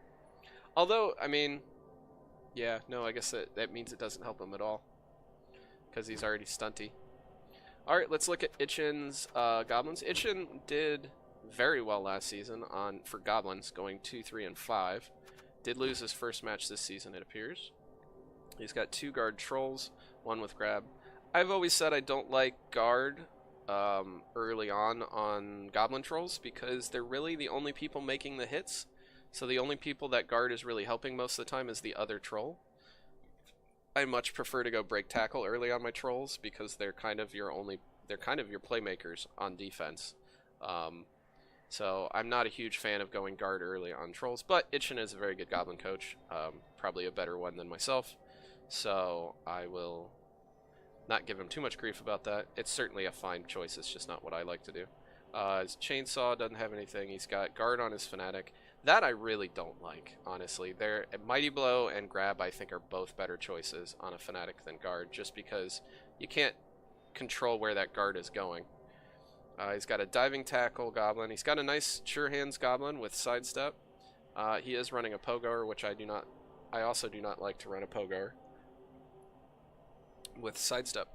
Although, I mean, yeah, no, I guess that means it doesn't help him at all, because he's already stunty. Alright, let's look at Itchin's Goblins. Itchin did very well last season for Goblins, going 2, 3, and 5. Did lose his first match this season, it appears. He's got 2 Guard Trolls, 1 with Grab. I've always said I don't like Guard early on Goblin Trolls, because they're really the only people making the hits. So the only people that Guard is really helping most of the time is the other Troll. I much prefer to go break tackle early on my trolls, because they're kind of your playmakers on defense. So I'm not a huge fan of going guard early on trolls, but Itchin is a very good goblin coach, probably a better one than myself, so I will not give him too much grief about that. It's certainly a fine choice, it's just not what I like to do. His chainsaw doesn't have anything. He's got guard on his fanatic. That I really don't like, honestly. Mighty Blow and Grab, I think, are both better choices on a fanatic than guard, just because you can't control where that guard is going. He's got a diving tackle goblin. He's got a nice sure hands goblin with sidestep. He is running a pogoer, which I also do not like to run a pogoer with sidestep.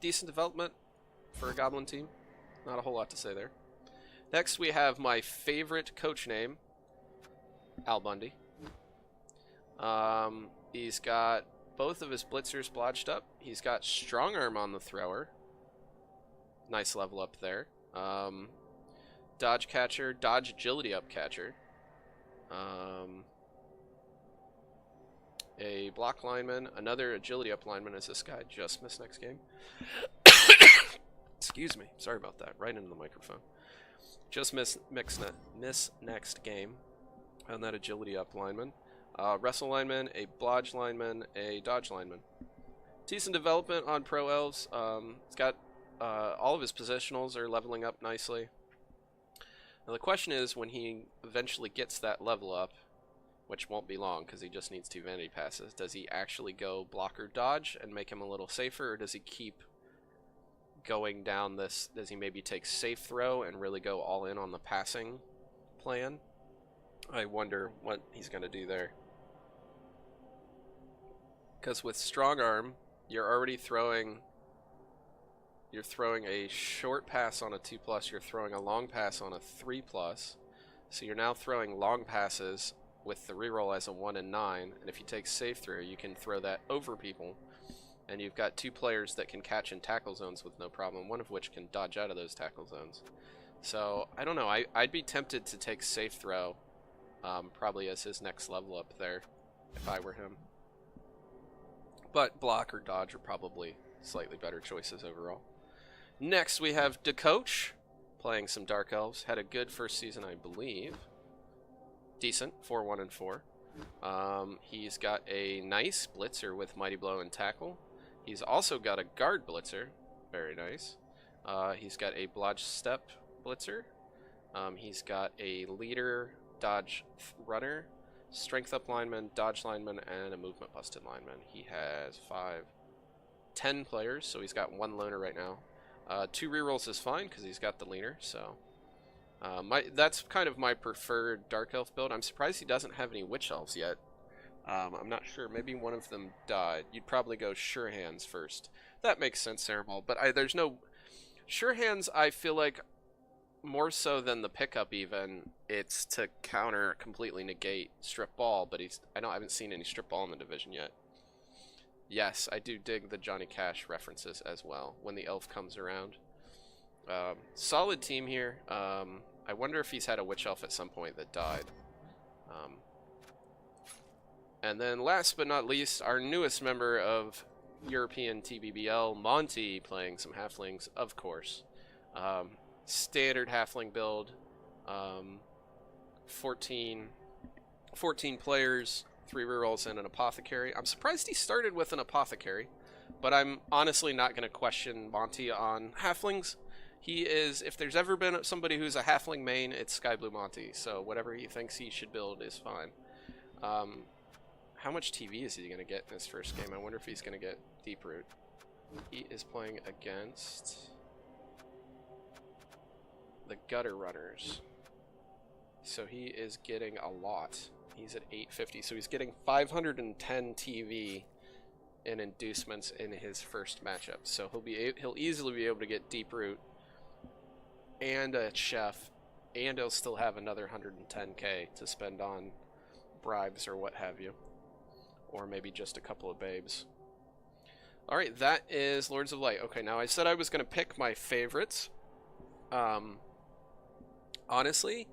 Decent development for a goblin team. Not a whole lot to say there. Next, we have my favorite coach name, Al Bundy. He's got both of his blitzers blotched up. He's got strong arm on the thrower. Nice level up there. Dodge catcher, dodge agility up catcher. A block lineman, another agility up lineman as this guy just missed next game. Excuse me, sorry about that, right into the microphone. Just miss next game on that agility up lineman. Wrestle lineman, a blodge lineman, a dodge lineman. Decent development on Pro Elves. It's got all of his positionals are leveling up nicely. Now the question is, when he eventually gets that level up, which won't be long because he just needs 2 vanity passes, does he actually go blocker dodge and make him a little safer, or does he keep going down this? Does he maybe take safe throw and really go all in on the passing plan? I wonder what he's going to do there. Because with strong arm, you're already throwing a short pass on a 2+, you're throwing a long pass on a 3+, so you're now throwing long passes with the reroll as a 1 and 9, and if you take safe throw, you can throw that over people, and you've got 2 players that can catch in tackle zones with no problem, one of which can dodge out of those tackle zones. So, I don't know, I'd be tempted to take safe throw, probably as his next level up there, if I were him. But block or dodge are probably slightly better choices overall. Next, we have DeCoach, playing some Dark Elves. Had a good first season, I believe. Decent, 4-1 and 4. He's got a nice blitzer with Mighty Blow and Tackle. He's also got a guard blitzer. Very nice. He's got a Blodge Step blitzer. He's got a leader, dodge runner, strength up lineman, dodge lineman, and a movement busted lineman. He has 10 players, so he's got one loner right now. 2 rerolls is fine because he's got the leaner, so that's kind of my preferred Dark Elf build. I'm surprised he doesn't have any Witch Elves yet. I'm not sure. Maybe one of them died. You'd probably go Sure Hands first. That makes sense, Cerebral. But there's no... Sure Hands, I feel like, more so than the pickup even, it's to counter, completely negate Strip Ball, but I haven't seen any Strip Ball in the division yet. Yes, I do dig the Johnny Cash references as well, when the elf comes around. Solid team here. I wonder if he's had a Witch Elf at some point that died. And then last but not least, our newest member of European TBBL, Monty, playing some Halflings, of course. Standard Halfling build. 14 players, 3 rerolls, and an Apothecary. I'm surprised he started with an Apothecary, but I'm honestly not going to question Monty on Halflings. He is, if there's ever been somebody who's a Halfling main, it's Sky Blue Monty, so whatever he thinks he should build is fine. How much TV is he going to get in his first game? I wonder if he's going to get Deep Root. He is playing against the Gutter Runners. So he is getting a lot. He's at 850, so he's getting 510 TV in inducements in his first matchup. So he'll easily be able to get Deep Root and a Chef, and he'll still have another 110k to spend on bribes or what have you. Or maybe just a couple of babes. Alright, that is Lords of Light. Okay, now I said I was going to pick my favorites. Honestly,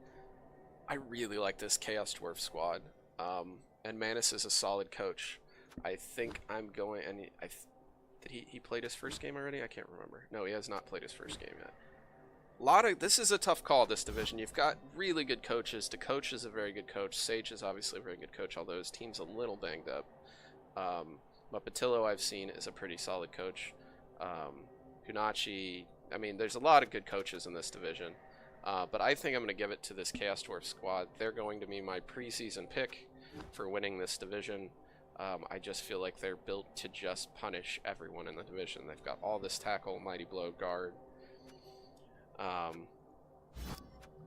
I really like this Chaos Dwarf squad. And Manus is a solid coach. I think I'm going... and did he played his first game already? I can't remember. No, he has not played his first game yet. This is a tough call, this division. You've got really good coaches. DeCoach is a very good coach. Sage is obviously a very good coach, although his team's a little banged up. Patillo, I've seen, is a pretty solid coach. Hunachi, I mean, there's a lot of good coaches in this division. But I think I'm going to give it to this Chaos Dwarf squad. They're going to be my preseason pick for winning this division. I just feel like they're built to just punish everyone in the division. They've got all this tackle, mighty blow, guard.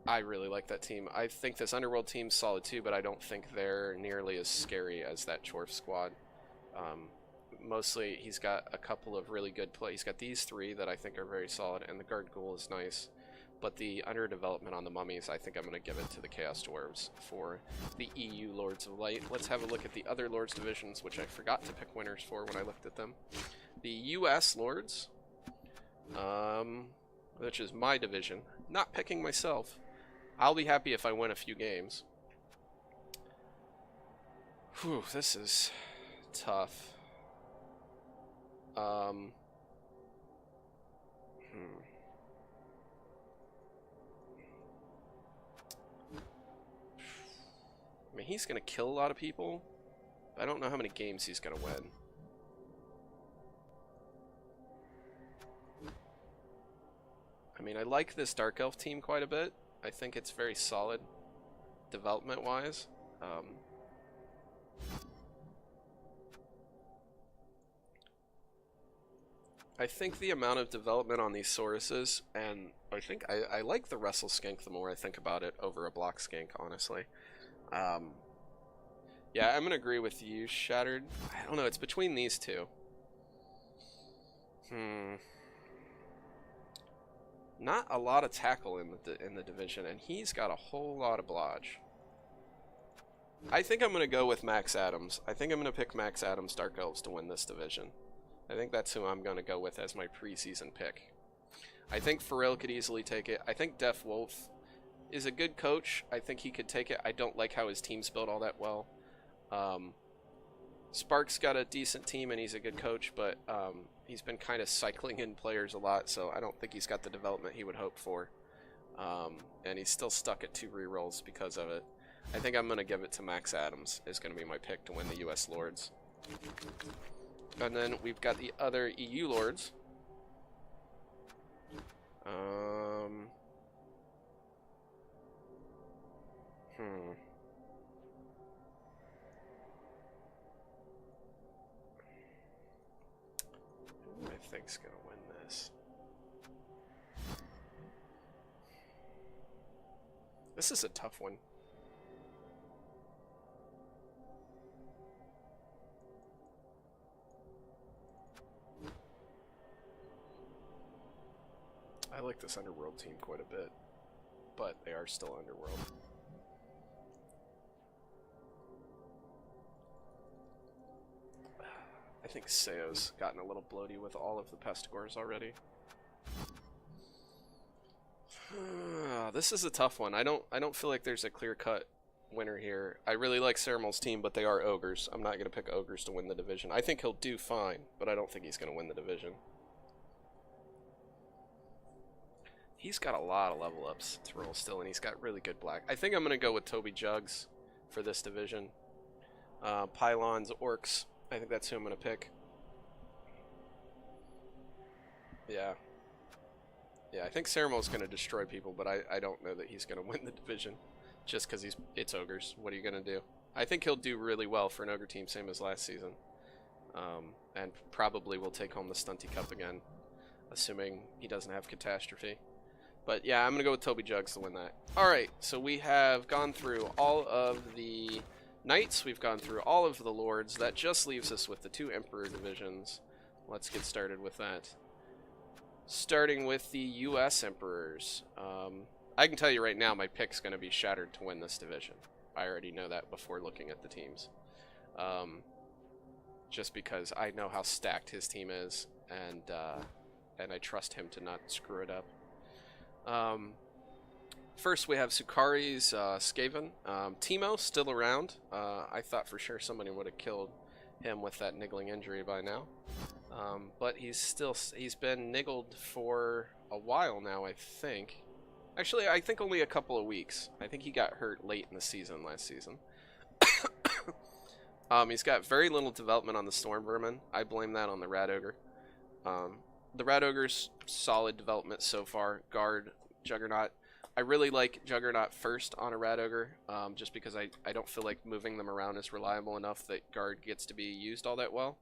I really like that team. I think this Underworld team's solid too, but I don't think they're nearly as scary as that Dwarf squad. Mostly, he's got a couple of really good plays. He's got these 3 that I think are very solid, and the Guard Ghoul is nice. But the underdevelopment on the Mummies, I think I'm going to give it to the Chaos Dwarves for the EU Lords of Light. Let's have a look at the other Lords divisions, which I forgot to pick winners for when I looked at them. The US Lords, which is my division. Not picking myself. I'll be happy if I win a few games. Whew, this is tough. I mean, he's going to kill a lot of people. I don't know how many games he's going to win. I mean, I like this Dark Elf team quite a bit. I think it's very solid development-wise. I think the amount of development on these Sauruses, and I think I like the Wrestle Skink the more I think about it over a Block Skink, honestly. Yeah, I'm going to agree with you, Shattered. I don't know, it's between these two. Not a lot of tackle in the division, and he's got a whole lot of blodge. I think I'm going to go with Max Adams. I think I'm going to pick Max Adams Dark Elves to win this division. I think that's who I'm going to go with as my preseason pick. I think Pharrell could easily take it. I think Def Wolf is a good coach. I think he could take it. I don't like how his team's built all that well. Spark's got a decent team, and he's a good coach, but he's been kind of cycling in players a lot, so I don't think he's got the development he would hope for. And he's still stuck at 2 rerolls because of it. I think I'm going to give it to Max Adams. Is going to be my pick to win the US Lords. And then we've got the other EU Lords. Who do I think's going to win this? This is a tough one. I like this Underworld team quite a bit, but they are still Underworld. I think Seo's gotten a little bloaty with all of the Pestigors already. This is a tough one. I don't feel like there's a clear-cut winner here. I really like Ceremal's team, but they are Ogres. I'm not going to pick Ogres to win the division. I think he'll do fine, but I don't think he's going to win the division. He's got a lot of level ups to roll still, and he's got really good black. I think I'm going to go with Toby Jugs for this division. Pylons, Orcs. I think that's who I'm going to pick. Yeah. Yeah, I think Ceremal's going to destroy people, but I don't know that he's going to win the division. Just because it's Ogres. What are you going to do? I think he'll do really well for an Ogre team, same as last season. And probably will take home the Stunty Cup again, assuming he doesn't have Catastrophe. But yeah, I'm going to go with Toby Jugs to win that. Alright, so we have gone through all of the Knights. We've gone through all of the Lords. That just leaves us with the 2 Emperor divisions. Let's get started with that. Starting with the US Emperors. I can tell you right now my pick's going to be Shattered to win this division. I already know that before looking at the teams. Just because I know how stacked his team is, and I trust him to not screw it up. First we have Sukari's Skaven. Teemo still around. I thought for sure somebody would have killed him with that niggling injury by now. But he's been niggled for a while now, I think. Actually, I think only a couple of weeks. I think he got hurt late in the season last season. He's got very little development on the Storm Vermin. I blame that on the Rat Ogre. The Rat Ogre's solid development so far. Guard, Juggernaut. I really like Juggernaut first on a Rat Ogre, just because I don't feel like moving them around is reliable enough that Guard gets to be used all that well.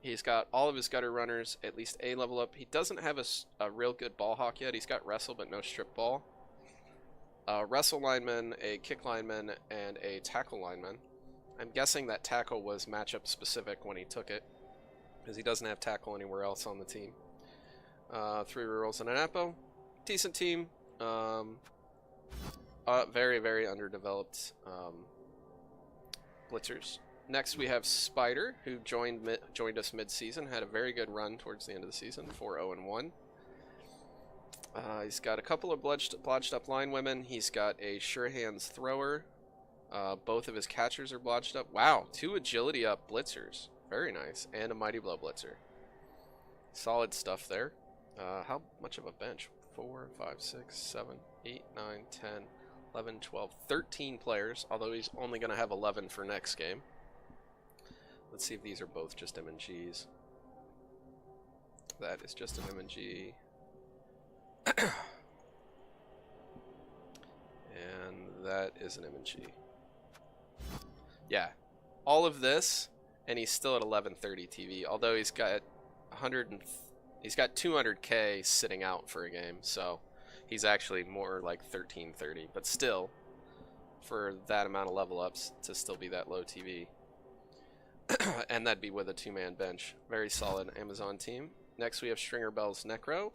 He's got all of his Gutter Runners at least a level up. He doesn't have a real good Ball Hawk yet. He's got Wrestle but no Strip Ball. Wrestle Lineman, a Kick Lineman, and a Tackle Lineman. I'm guessing that Tackle was matchup specific when he took it, because he doesn't have Tackle anywhere else on the team. 3 rerolls and an Apo. Decent team. Very, very underdeveloped Blitzers. Next we have Spider, who joined us mid-season, had a very good run towards the end of the season, 4-0-1. He's got a couple of blodged up line women. He's got a Sure Hands Thrower. Both of his catchers are blodged up. Wow, 2 agility up Blitzers. Very nice. And a Mighty Blow Blitzer. Solid stuff there. How much of a bench? 4, 5, 6, 7, 8, 9, 10, 11, 12, 13 players, although he's only going to have 11 for next game. Let's see if these are both just MNGs. That is just an MNG. And that is an MNG. Yeah, all of this, and he's still at 1130 TV, although he's got 200k sitting out for a game, so he's actually more like 1330, but still, for that amount of level ups to still be that low TV. And that'd be with a 2-man bench. Very solid Amazon team. Next we have Stringer Bell's Necro.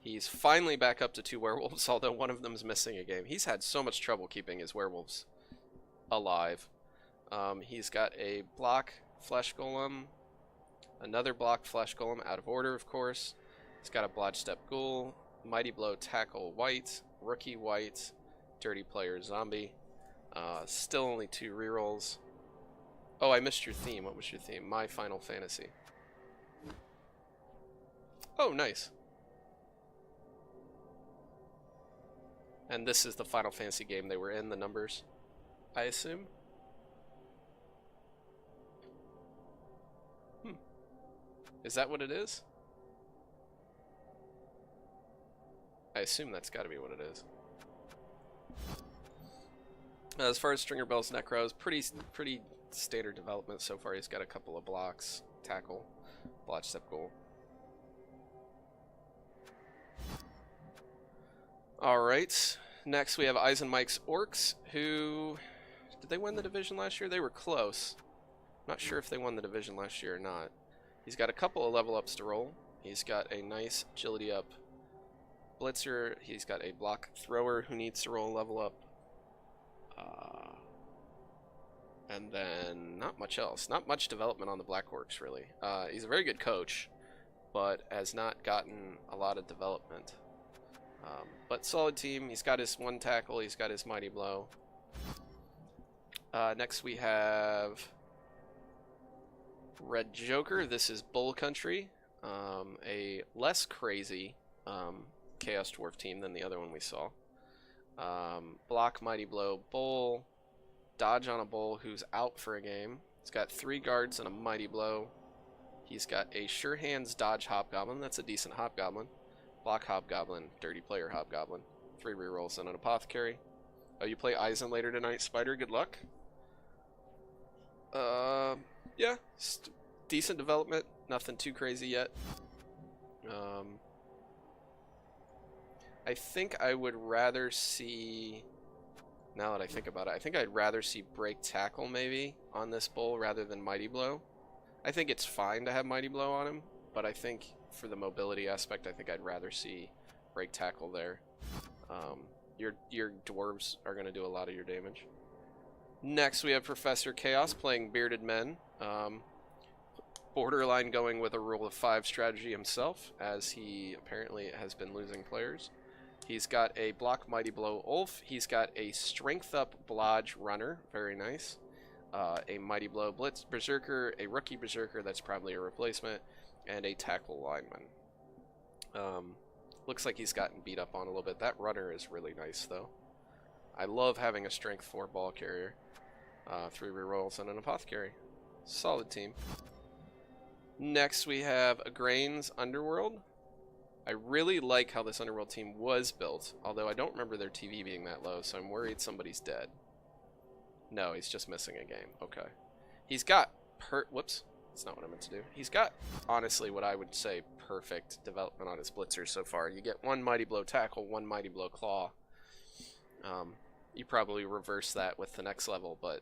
He's finally back up to 2 werewolves, although one of them's missing a game. He's had so much trouble keeping his werewolves alive. He's got a block Flesh Golem, another block Flesh Golem, out of order of course. He's got a Blodge Step Ghoul, Mighty Blow Tackle White, Rookie White, Dirty Player Zombie. Still only 2 rerolls. Oh, I missed your theme. What was your theme? My Final Fantasy. Oh, nice. And this is the Final Fantasy game they were in, the numbers, I assume. Is that what it is? I assume that's got to be what it is. As far as Stringer Bell's Necros, pretty standard development so far. He's got a couple of blocks, tackle, blotch, step, goal. Alright, next we have Eisen Mike's Orcs, who... Did they win the division last year? They were close. Not sure if they won the division last year or not. He's got a couple of level ups to roll. He's got a nice agility up blitzer. He's got a block thrower who needs to roll a level up. And then not much else. Not much development on the Black Orcs, really. He's a very good coach, but has not gotten a lot of development. But solid team. He's got his one tackle. He's got his mighty blow. Next we have Red Joker. This is Bull Country. A less crazy Chaos Dwarf team than the other one we saw. Block, mighty blow, Bull. Dodge on a Bull who's out for a game. He's got 3 guards and a mighty blow. He's got a sure hands dodge hobgoblin. That's a decent hobgoblin. Block hobgoblin, dirty player hobgoblin. 3 rerolls and an apothecary. Oh, you play Eisen later tonight, Spider. Good luck. Yeah, decent development. Nothing too crazy yet. I think I would rather see... Now that I think about it, I think I'd rather see break tackle maybe on this bull rather than mighty blow. I think it's fine to have mighty blow on him, but I think for the mobility aspect, I think I'd rather see break tackle there. Your dwarves are going to do a lot of your damage. Next, we have Professor Chaos playing Bearded Men. Borderline going with a rule of 5 strategy himself, as he apparently has been losing players. He's got a block mighty blow Ulf. He's got a strength up Blodge runner, very nice. A mighty blow blitz berserker, a rookie berserker that's probably a replacement, and a tackle lineman. Looks like he's gotten beat up on a little bit. That runner is really nice though. I love having a strength 4 ball carrier. 3 rerolls and an apothecary. Solid team. Next we have Agrain's Underworld. I really like how this Underworld team was built, although I don't remember their TV being that low, so I'm worried somebody's dead. No, he's just missing a game. Okay. He's got whoops. That's not what I meant to do. He's got, honestly, what I would say perfect development on his blitzers so far. You get 1 mighty blow tackle, 1 mighty blow claw. You probably reverse that with the next level, but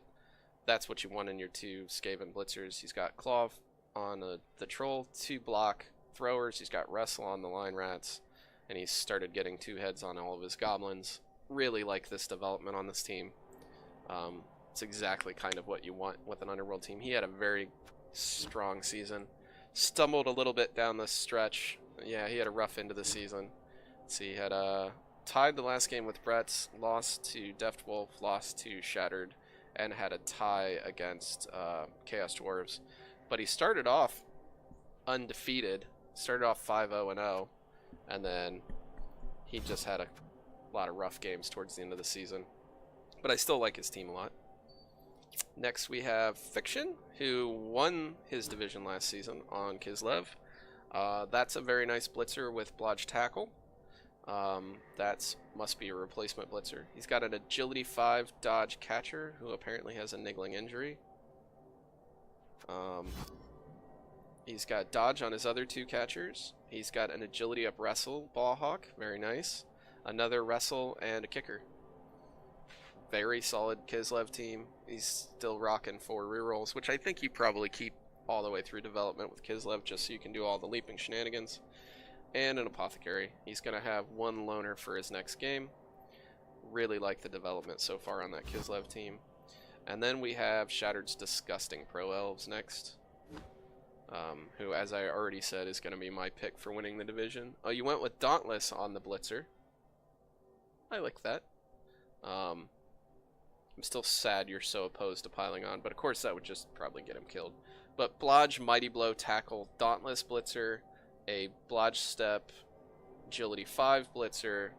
that's what you want in your 2 Skaven blitzers. He's got claw on the troll, 2 block throwers. He's got wrestle on the line rats, and he's started getting 2 heads on all of his goblins. Really like this development on this team. It's exactly kind of what you want with an Underworld team. He had a very strong season. Stumbled a little bit down the stretch. Yeah, he had a rough end of the season. Let's see, he had tied the last game with Brett's, lost to Deft Wolf, lost to Shattered, and had a tie against Chaos Dwarves. But he started off undefeated. Started off 5-0-0, and then he just had a lot of rough games towards the end of the season. But I still like his team a lot. Next we have Fiction, who won his division last season on Kislev. That's a very nice blitzer with Blodge Tackle. That must be a replacement blitzer. He's got an Agility 5 Dodge Catcher, who apparently has a niggling injury. He's got dodge on his other 2 catchers. He's got an agility up wrestle ballhawk, very nice. Another wrestle and a kicker. Very solid Kislev team. He's still rocking 4 rerolls, which I think you probably keep all the way through development with Kislev, just so you can do all the leaping shenanigans. And an apothecary. He's going to have 1 loner for his next game. Really like the development so far on that Kislev team. And then we have Shattered's Disgusting Pro Elves next. Who, as I already said, is going to be my pick for winning the division. Oh, you went with Dauntless on the Blitzer. I like that. I'm still sad you're so opposed to piling on, but of course that would just probably get him killed. But Blodge, Mighty Blow, Tackle, Dauntless Blitzer, a Blodge Step, Agility 5 Blitzer,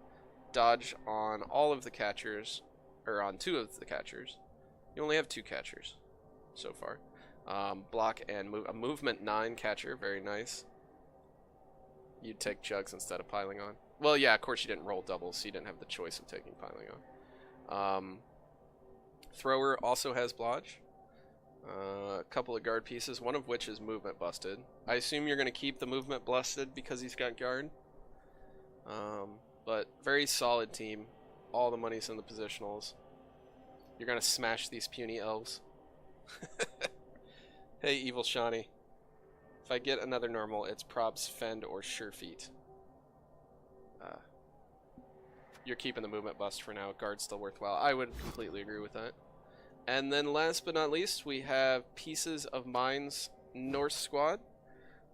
dodge on all of the catchers, or on 2 of the catchers. You only have 2 catchers so far. Block and move. A movement 9 catcher, very nice. You'd take Jugs instead of piling on. Well, yeah, of course you didn't roll doubles, so you didn't have the choice of taking piling on. Thrower also has Blodge. A couple of guard pieces, one of which is movement busted. I assume you're going to keep the movement busted because he's got guard. But very solid team. All the money's in the positionals. You're going to smash these puny elves. Hey, Evil Shawnee. If I get another normal, it's props, fend, or sure feet. You're keeping the movement bust for now. Guard's still worthwhile. I would completely agree with that. And then last but not least, we have Pieces of Mind's Norse squad.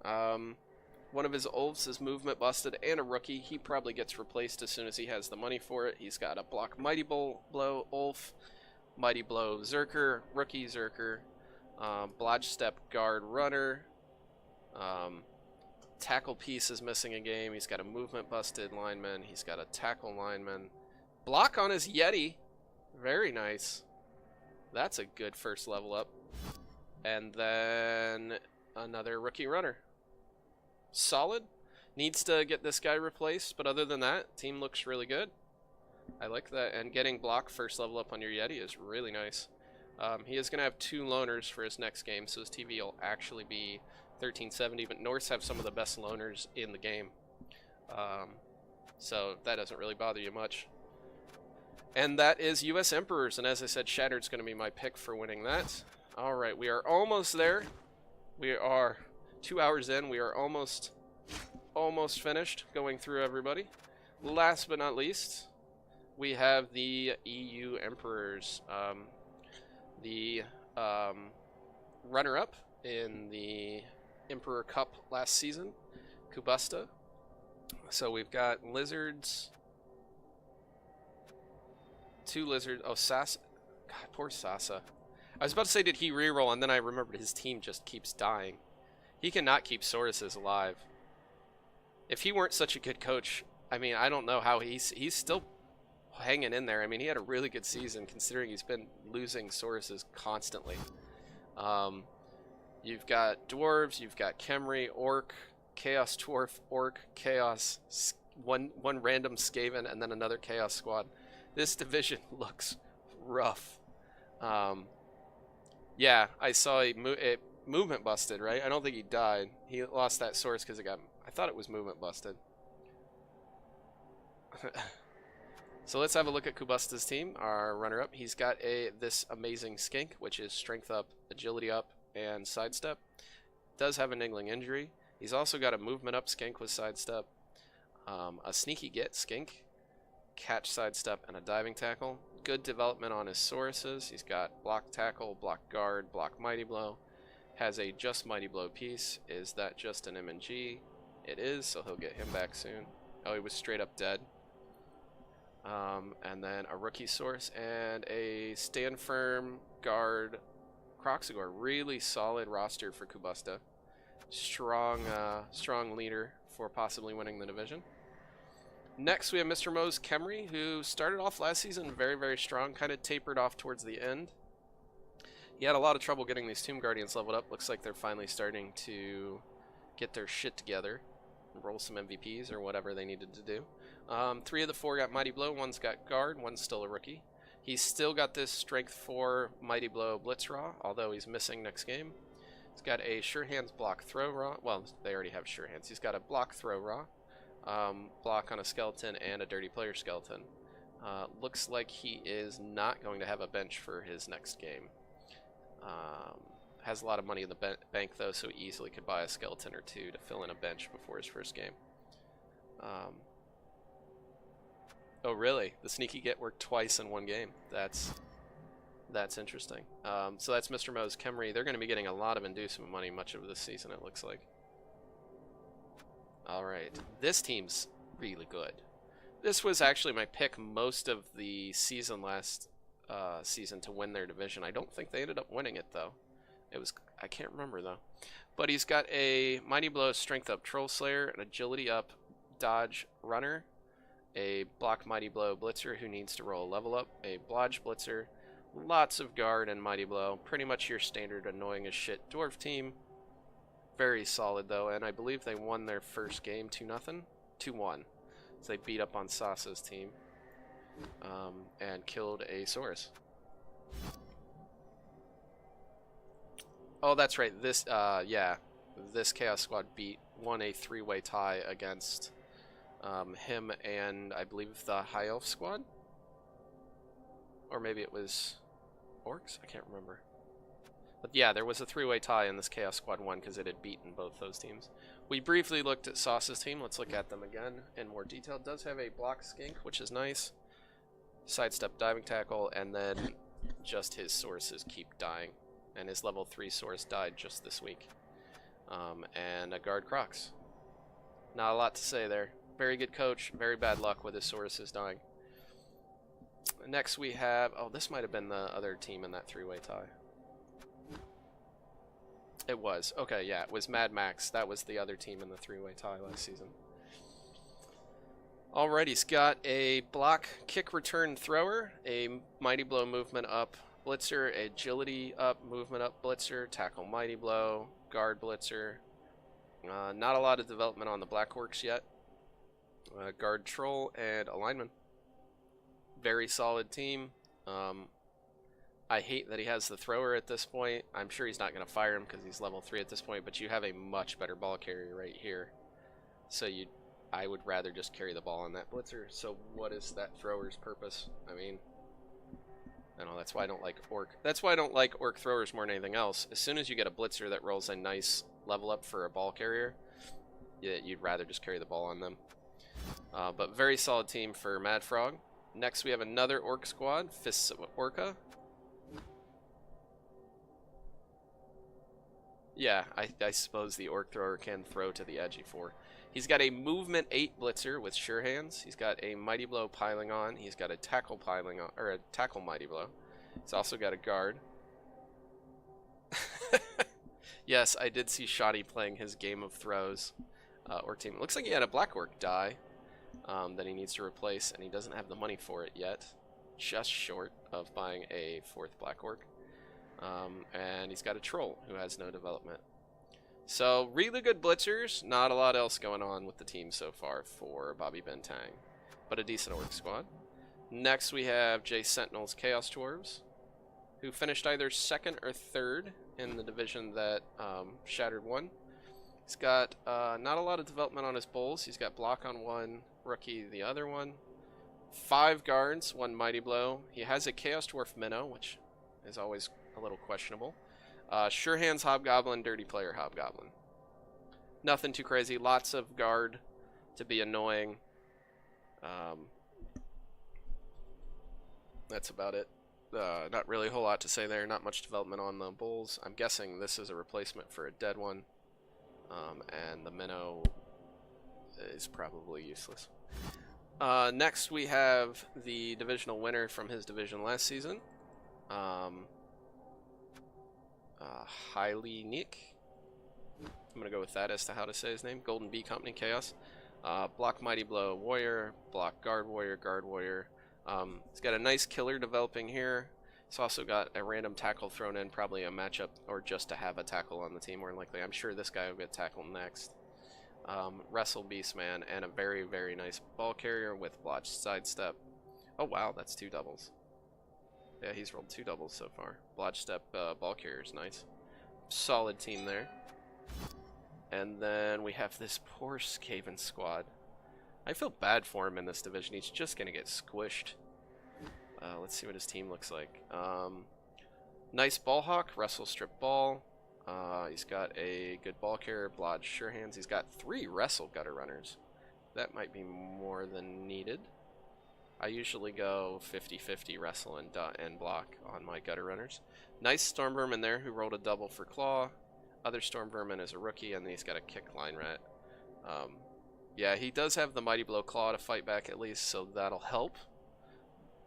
One of his Ulfs is movement busted and a rookie. He probably gets replaced as soon as he has the money for it. He's got a block Mighty Blow Ulf, Mighty Blow Zerker, rookie Zerker, Blodge Step Guard Runner. Tackle piece is missing a game. He's got a movement busted lineman. He's got a tackle lineman. Block on his Yeti. Very nice. That's a good first level up. And then another rookie runner. Solid. Needs to get this guy replaced, but other than that, team looks really good. I like that. And getting block first level up on your Yeti is really nice. He is going to have 2 loners for his next game, so his TV will actually be 1370, but Norse have some of the best loners in the game. So that doesn't really bother you much. And that is U.S. Emperors, and as I said, Shattered's going to be my pick for winning that. Alright, we are almost there. We are 2 hours in. We are almost finished going through everybody. Last but not least, we have the EU Emperors. The runner-up in the Emperor Cup last season, Kubusta. So we've got Lizards, 2 Lizards. Oh, Sasa. God, poor Sasa. I was about to say, did he reroll, and then I remembered his team just keeps dying. He cannot keep Sauruses alive. If he weren't such a good coach, I mean, I don't know how he's still hanging in there. I mean, he had a really good season considering he's been losing Sauruses constantly. You've got Dwarves, you've got Khemri, Orc, Chaos Dwarf, Orc, Chaos, one random Skaven, and then another Chaos squad. This division looks rough. Yeah, I saw it movement busted, right? I don't think he died. He lost that source because it got... I thought it was movement busted. So let's have a look at Kubusta's team, our runner-up. He's got this amazing skink, which is strength up, agility up, and sidestep. Does have a niggling injury. He's also got a movement up skink with sidestep, a sneaky get skink, catch sidestep, and a diving tackle. Good development on his Sauruses. He's got block tackle, block guard, block mighty blow. Has a just mighty blow piece. Is that just an MNG? It is, so he'll get him back soon. Oh, he was straight up dead. And then a rookie source and a stand firm guard Croxagore. Really solid roster for Kubusta. Strong leader for possibly winning the division. Next, we have Mr. Mo's Khemri, who started off last season very, very strong, kind of tapered off towards the end. He had a lot of trouble getting these Tomb Guardians leveled up. Looks like they're finally starting to get their shit together, roll some MVPs or whatever they needed to do. 3 of the 4 got Mighty Blow, 1's got Guard, 1's still a rookie. He's still got this Strength 4 Mighty Blow Blitz Raw, although he's missing next game. He's got a Sure Hands Block Throw Raw. Well, they already have Sure Hands. He's got a Block Throw Raw, block on a skeleton, and a Dirty Player skeleton. Looks like he is not going to have a bench for his next game. Has a lot of money in the bank, though, so he easily could buy a skeleton or 2 to fill in a bench before his first game. Oh, really? The sneaky get worked twice in one game. That's interesting. So that's Mr. Mo's Khemri. They're going to be getting a lot of inducement money much of this season, it looks like. Alright. This team's really good. This was actually my pick most of the season last season to win their division. I don't think they ended up winning it, though. I can't remember, though. But he's got a Mighty Blow Strength Up Troll Slayer, an Agility Up Dodge Runner, a Block Mighty Blow Blitzer who needs to roll a level up, a Blodge Blitzer, lots of guard and Mighty Blow, pretty much your standard annoying as shit dwarf team. Very solid though, and I believe they won their first game 2-0, 2-1. So they beat up on Sasa's team and killed a Saurus. Oh, that's right. This, this Chaos Squad won a 3-way tie against him and I believe the High Elf Squad, or maybe it was Orcs. I can't remember. But yeah, there was a 3-way tie and this Chaos Squad won because it had beaten both those teams. We briefly looked at Sauce's team. Let's look at them again in more detail. It does have a block skink, which is nice. Sidestep diving tackle, and then just his sources keep dying. And his level 3 source died just this week. And a guard Crocs. Not a lot to say there. Very good coach, very bad luck with his sources dying. Next we have, oh, this might have been the other team in that 3-way tie. It was. Okay, yeah, it was Mad Max. That was the other team in the 3-way tie last season. Alright, he's got a block kick return thrower, a Mighty Blow movement up blitzer, agility up, movement up blitzer, tackle Mighty Blow, guard blitzer. Not a lot of development on the Black Orcs yet. Guard troll and alignment. Very solid team. I hate that he has the thrower at this point. I'm sure he's not going to fire him because he's level 3 at this point, but you have a much better ball carrier right here. So I would rather just carry the ball on that blitzer. So what is that thrower's purpose? I mean, I don't know, that's why I don't like orc. That's why I don't like orc throwers more than anything else. As soon as you get a blitzer that rolls a nice level up for a ball carrier, you'd rather just carry the ball on them. But very solid team for Mad Frog. Next we have another orc squad, Fists of Orca. Yeah, I suppose the orc thrower can throw to the edge E4. He's got a movement 8 blitzer with sure hands. He's got a Mighty Blow piling on. He's got a tackle piling on, or a tackle Mighty Blow. He's also got a guard. Yes, I did see Shoddy playing his game of throws. Orc team. It looks like he had a black orc die that he needs to replace, and he doesn't have the money for it yet. Just short of buying a 4th black orc. And he's got a troll who has no development. So really good blitzers, not a lot else going on with the team so far for Bobby Bentang, but a decent orc squad. Next we have J Sentinel's Chaos Dwarves, who finished either 2nd or 3rd in the division that Shattered won. He's got not a lot of development on his bowls. He's got block on one, rookie the other one, 5 guards, 1 Mighty Blow. He has a Chaos Dwarf Minnow, which is always a little questionable. Sure Hands Hobgoblin, Dirty Player Hobgoblin. Nothing too crazy. Lots of guard to be annoying. That's about it. Not really a whole lot to say there. Not much development on the bulls. I'm guessing this is a replacement for a dead one. And the minnow is probably useless. Next we have the divisional winner from his division last season. Highly Nick. I'm gonna go with that as to how to say his name. Golden Bee Company Chaos. Block Mighty Blow Warrior, block Guard Warrior, Guard Warrior. He's got a nice killer developing here. He's also got a random tackle thrown in, probably a matchup or just to have a tackle on the team more than likely. I'm sure this guy will get tackled next. Wrestle Beastman and a very, very nice ball carrier with blotch sidestep. Oh wow, that's 2 doubles. Yeah, he's rolled 2 doubles so far. Blodge Step ball carrier is nice. Solid team there. And then we have this poor Skaven squad. I feel bad for him in this division. He's just going to get squished. Let's see what his team looks like. Nice ball hawk, wrestle strip ball. He's got a good ball carrier, Blodge sure hands. He's got 3 wrestle gutter runners. That might be more than needed. I usually go 50-50 wrestle and block on my gutter runners. Nice Storm Vermin there who rolled a double for Claw. Other Storm Vermin is a rookie, and then he's got a kick line rat. Yeah, he does have the Mighty Blow Claw to fight back at least, so that'll help.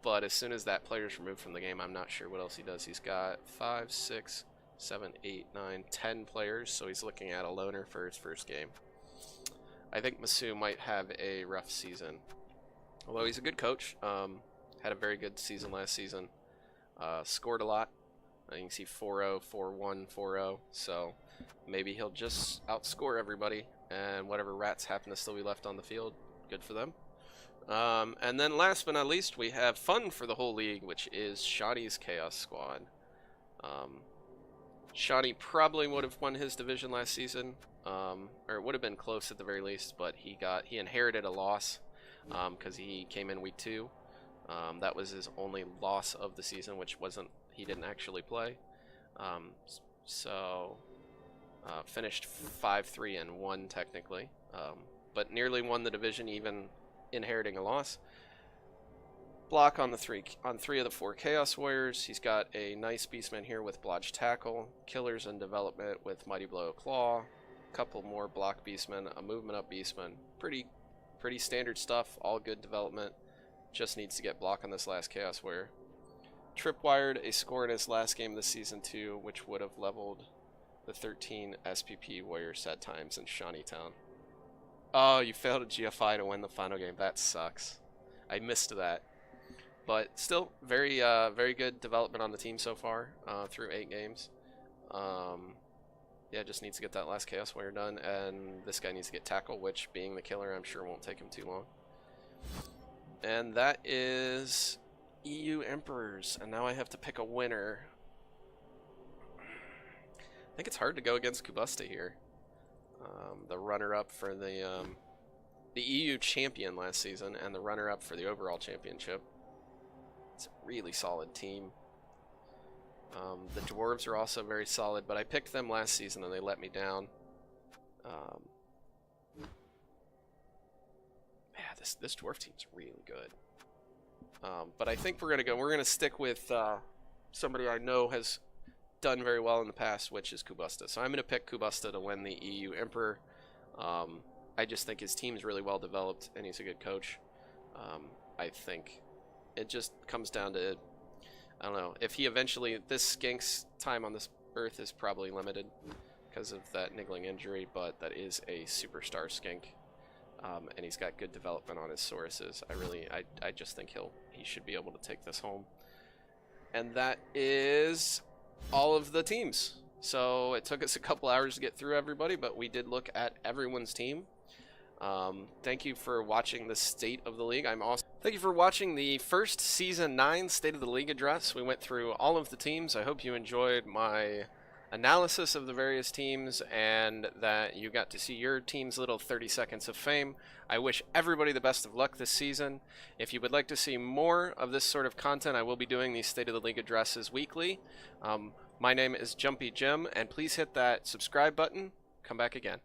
But as soon as that player's removed from the game, I'm not sure what else he does. He's got 5, 6, 7, 8, 9, 10 players, so he's looking at a loner for his first game. I think Masu might have a rough season. Although he's a good coach. Had a very good season last season. Scored a lot. You can see 4-0, 4-1, 4-0. So maybe he'll just outscore everybody, and whatever rats happen to still be left on the field, good for them. And then last but not least, we have fun for the whole league, which is Shotty's Chaos Squad. Shotty probably would have won his division last season, or it would have been close at the very least, but he inherited a loss because he came in week 2. That was his only loss of the season, which he didn't actually play. So finished 5-3-1 technically, but nearly won the division even inheriting a loss. Block on 3 of the 4 Chaos Warriors. He's got a nice Beastman here with Blodge Tackle, Killers in development with Mighty Blow Claw, a couple more block Beastmen, a movement up Beastman. Pretty standard stuff, all good development. Just needs to get block on this last Chaos Warrior. Tripwired a score in his last game of the season too, which would have leveled the 13 SPP Warrior set times in Shawneetown. Oh, you failed a GFI to win the final game. That sucks. I missed that. But still, very good development on the team so far through 8 games. Yeah, just needs to get that last Chaos Warrior done, and this guy needs to get Tackle, which, being the killer, I'm sure won't take him too long. And that is EU Emperors, and now I have to pick a winner. I think it's hard to go against Kubusta here. The runner-up for the EU champion last season, and the runner-up for the overall championship. It's a really solid team. The Dwarves are also very solid, but I picked them last season and they let me down. Yeah, this Dwarf team's really good. But I think we're gonna stick with somebody I know has done very well in the past, which is Kubusta. So I'm gonna pick Kubusta to win the EU Emperor. I just think his team's really well developed and he's a good coach. I think it just comes down to, I don't know, if he eventually, this Skink's time on this earth is probably limited because of that niggling injury, but that is a superstar Skink, and he's got good development on his Sauruses. I just think he should be able to take this home. And that is all of the teams. So it took us a couple hours to get through everybody, but we did look at everyone's team. Thank you for watching the State of the League. Thank you for watching the first Season 9 State of the League address. We went through all of the teams. I hope you enjoyed my analysis of the various teams and that you got to see your team's little 30 seconds of fame. I wish everybody the best of luck this season. If you would like to see more of this sort of content, I will be doing these State of the League addresses weekly. My name is Jumpy Jim, and please hit that subscribe button. Come back again.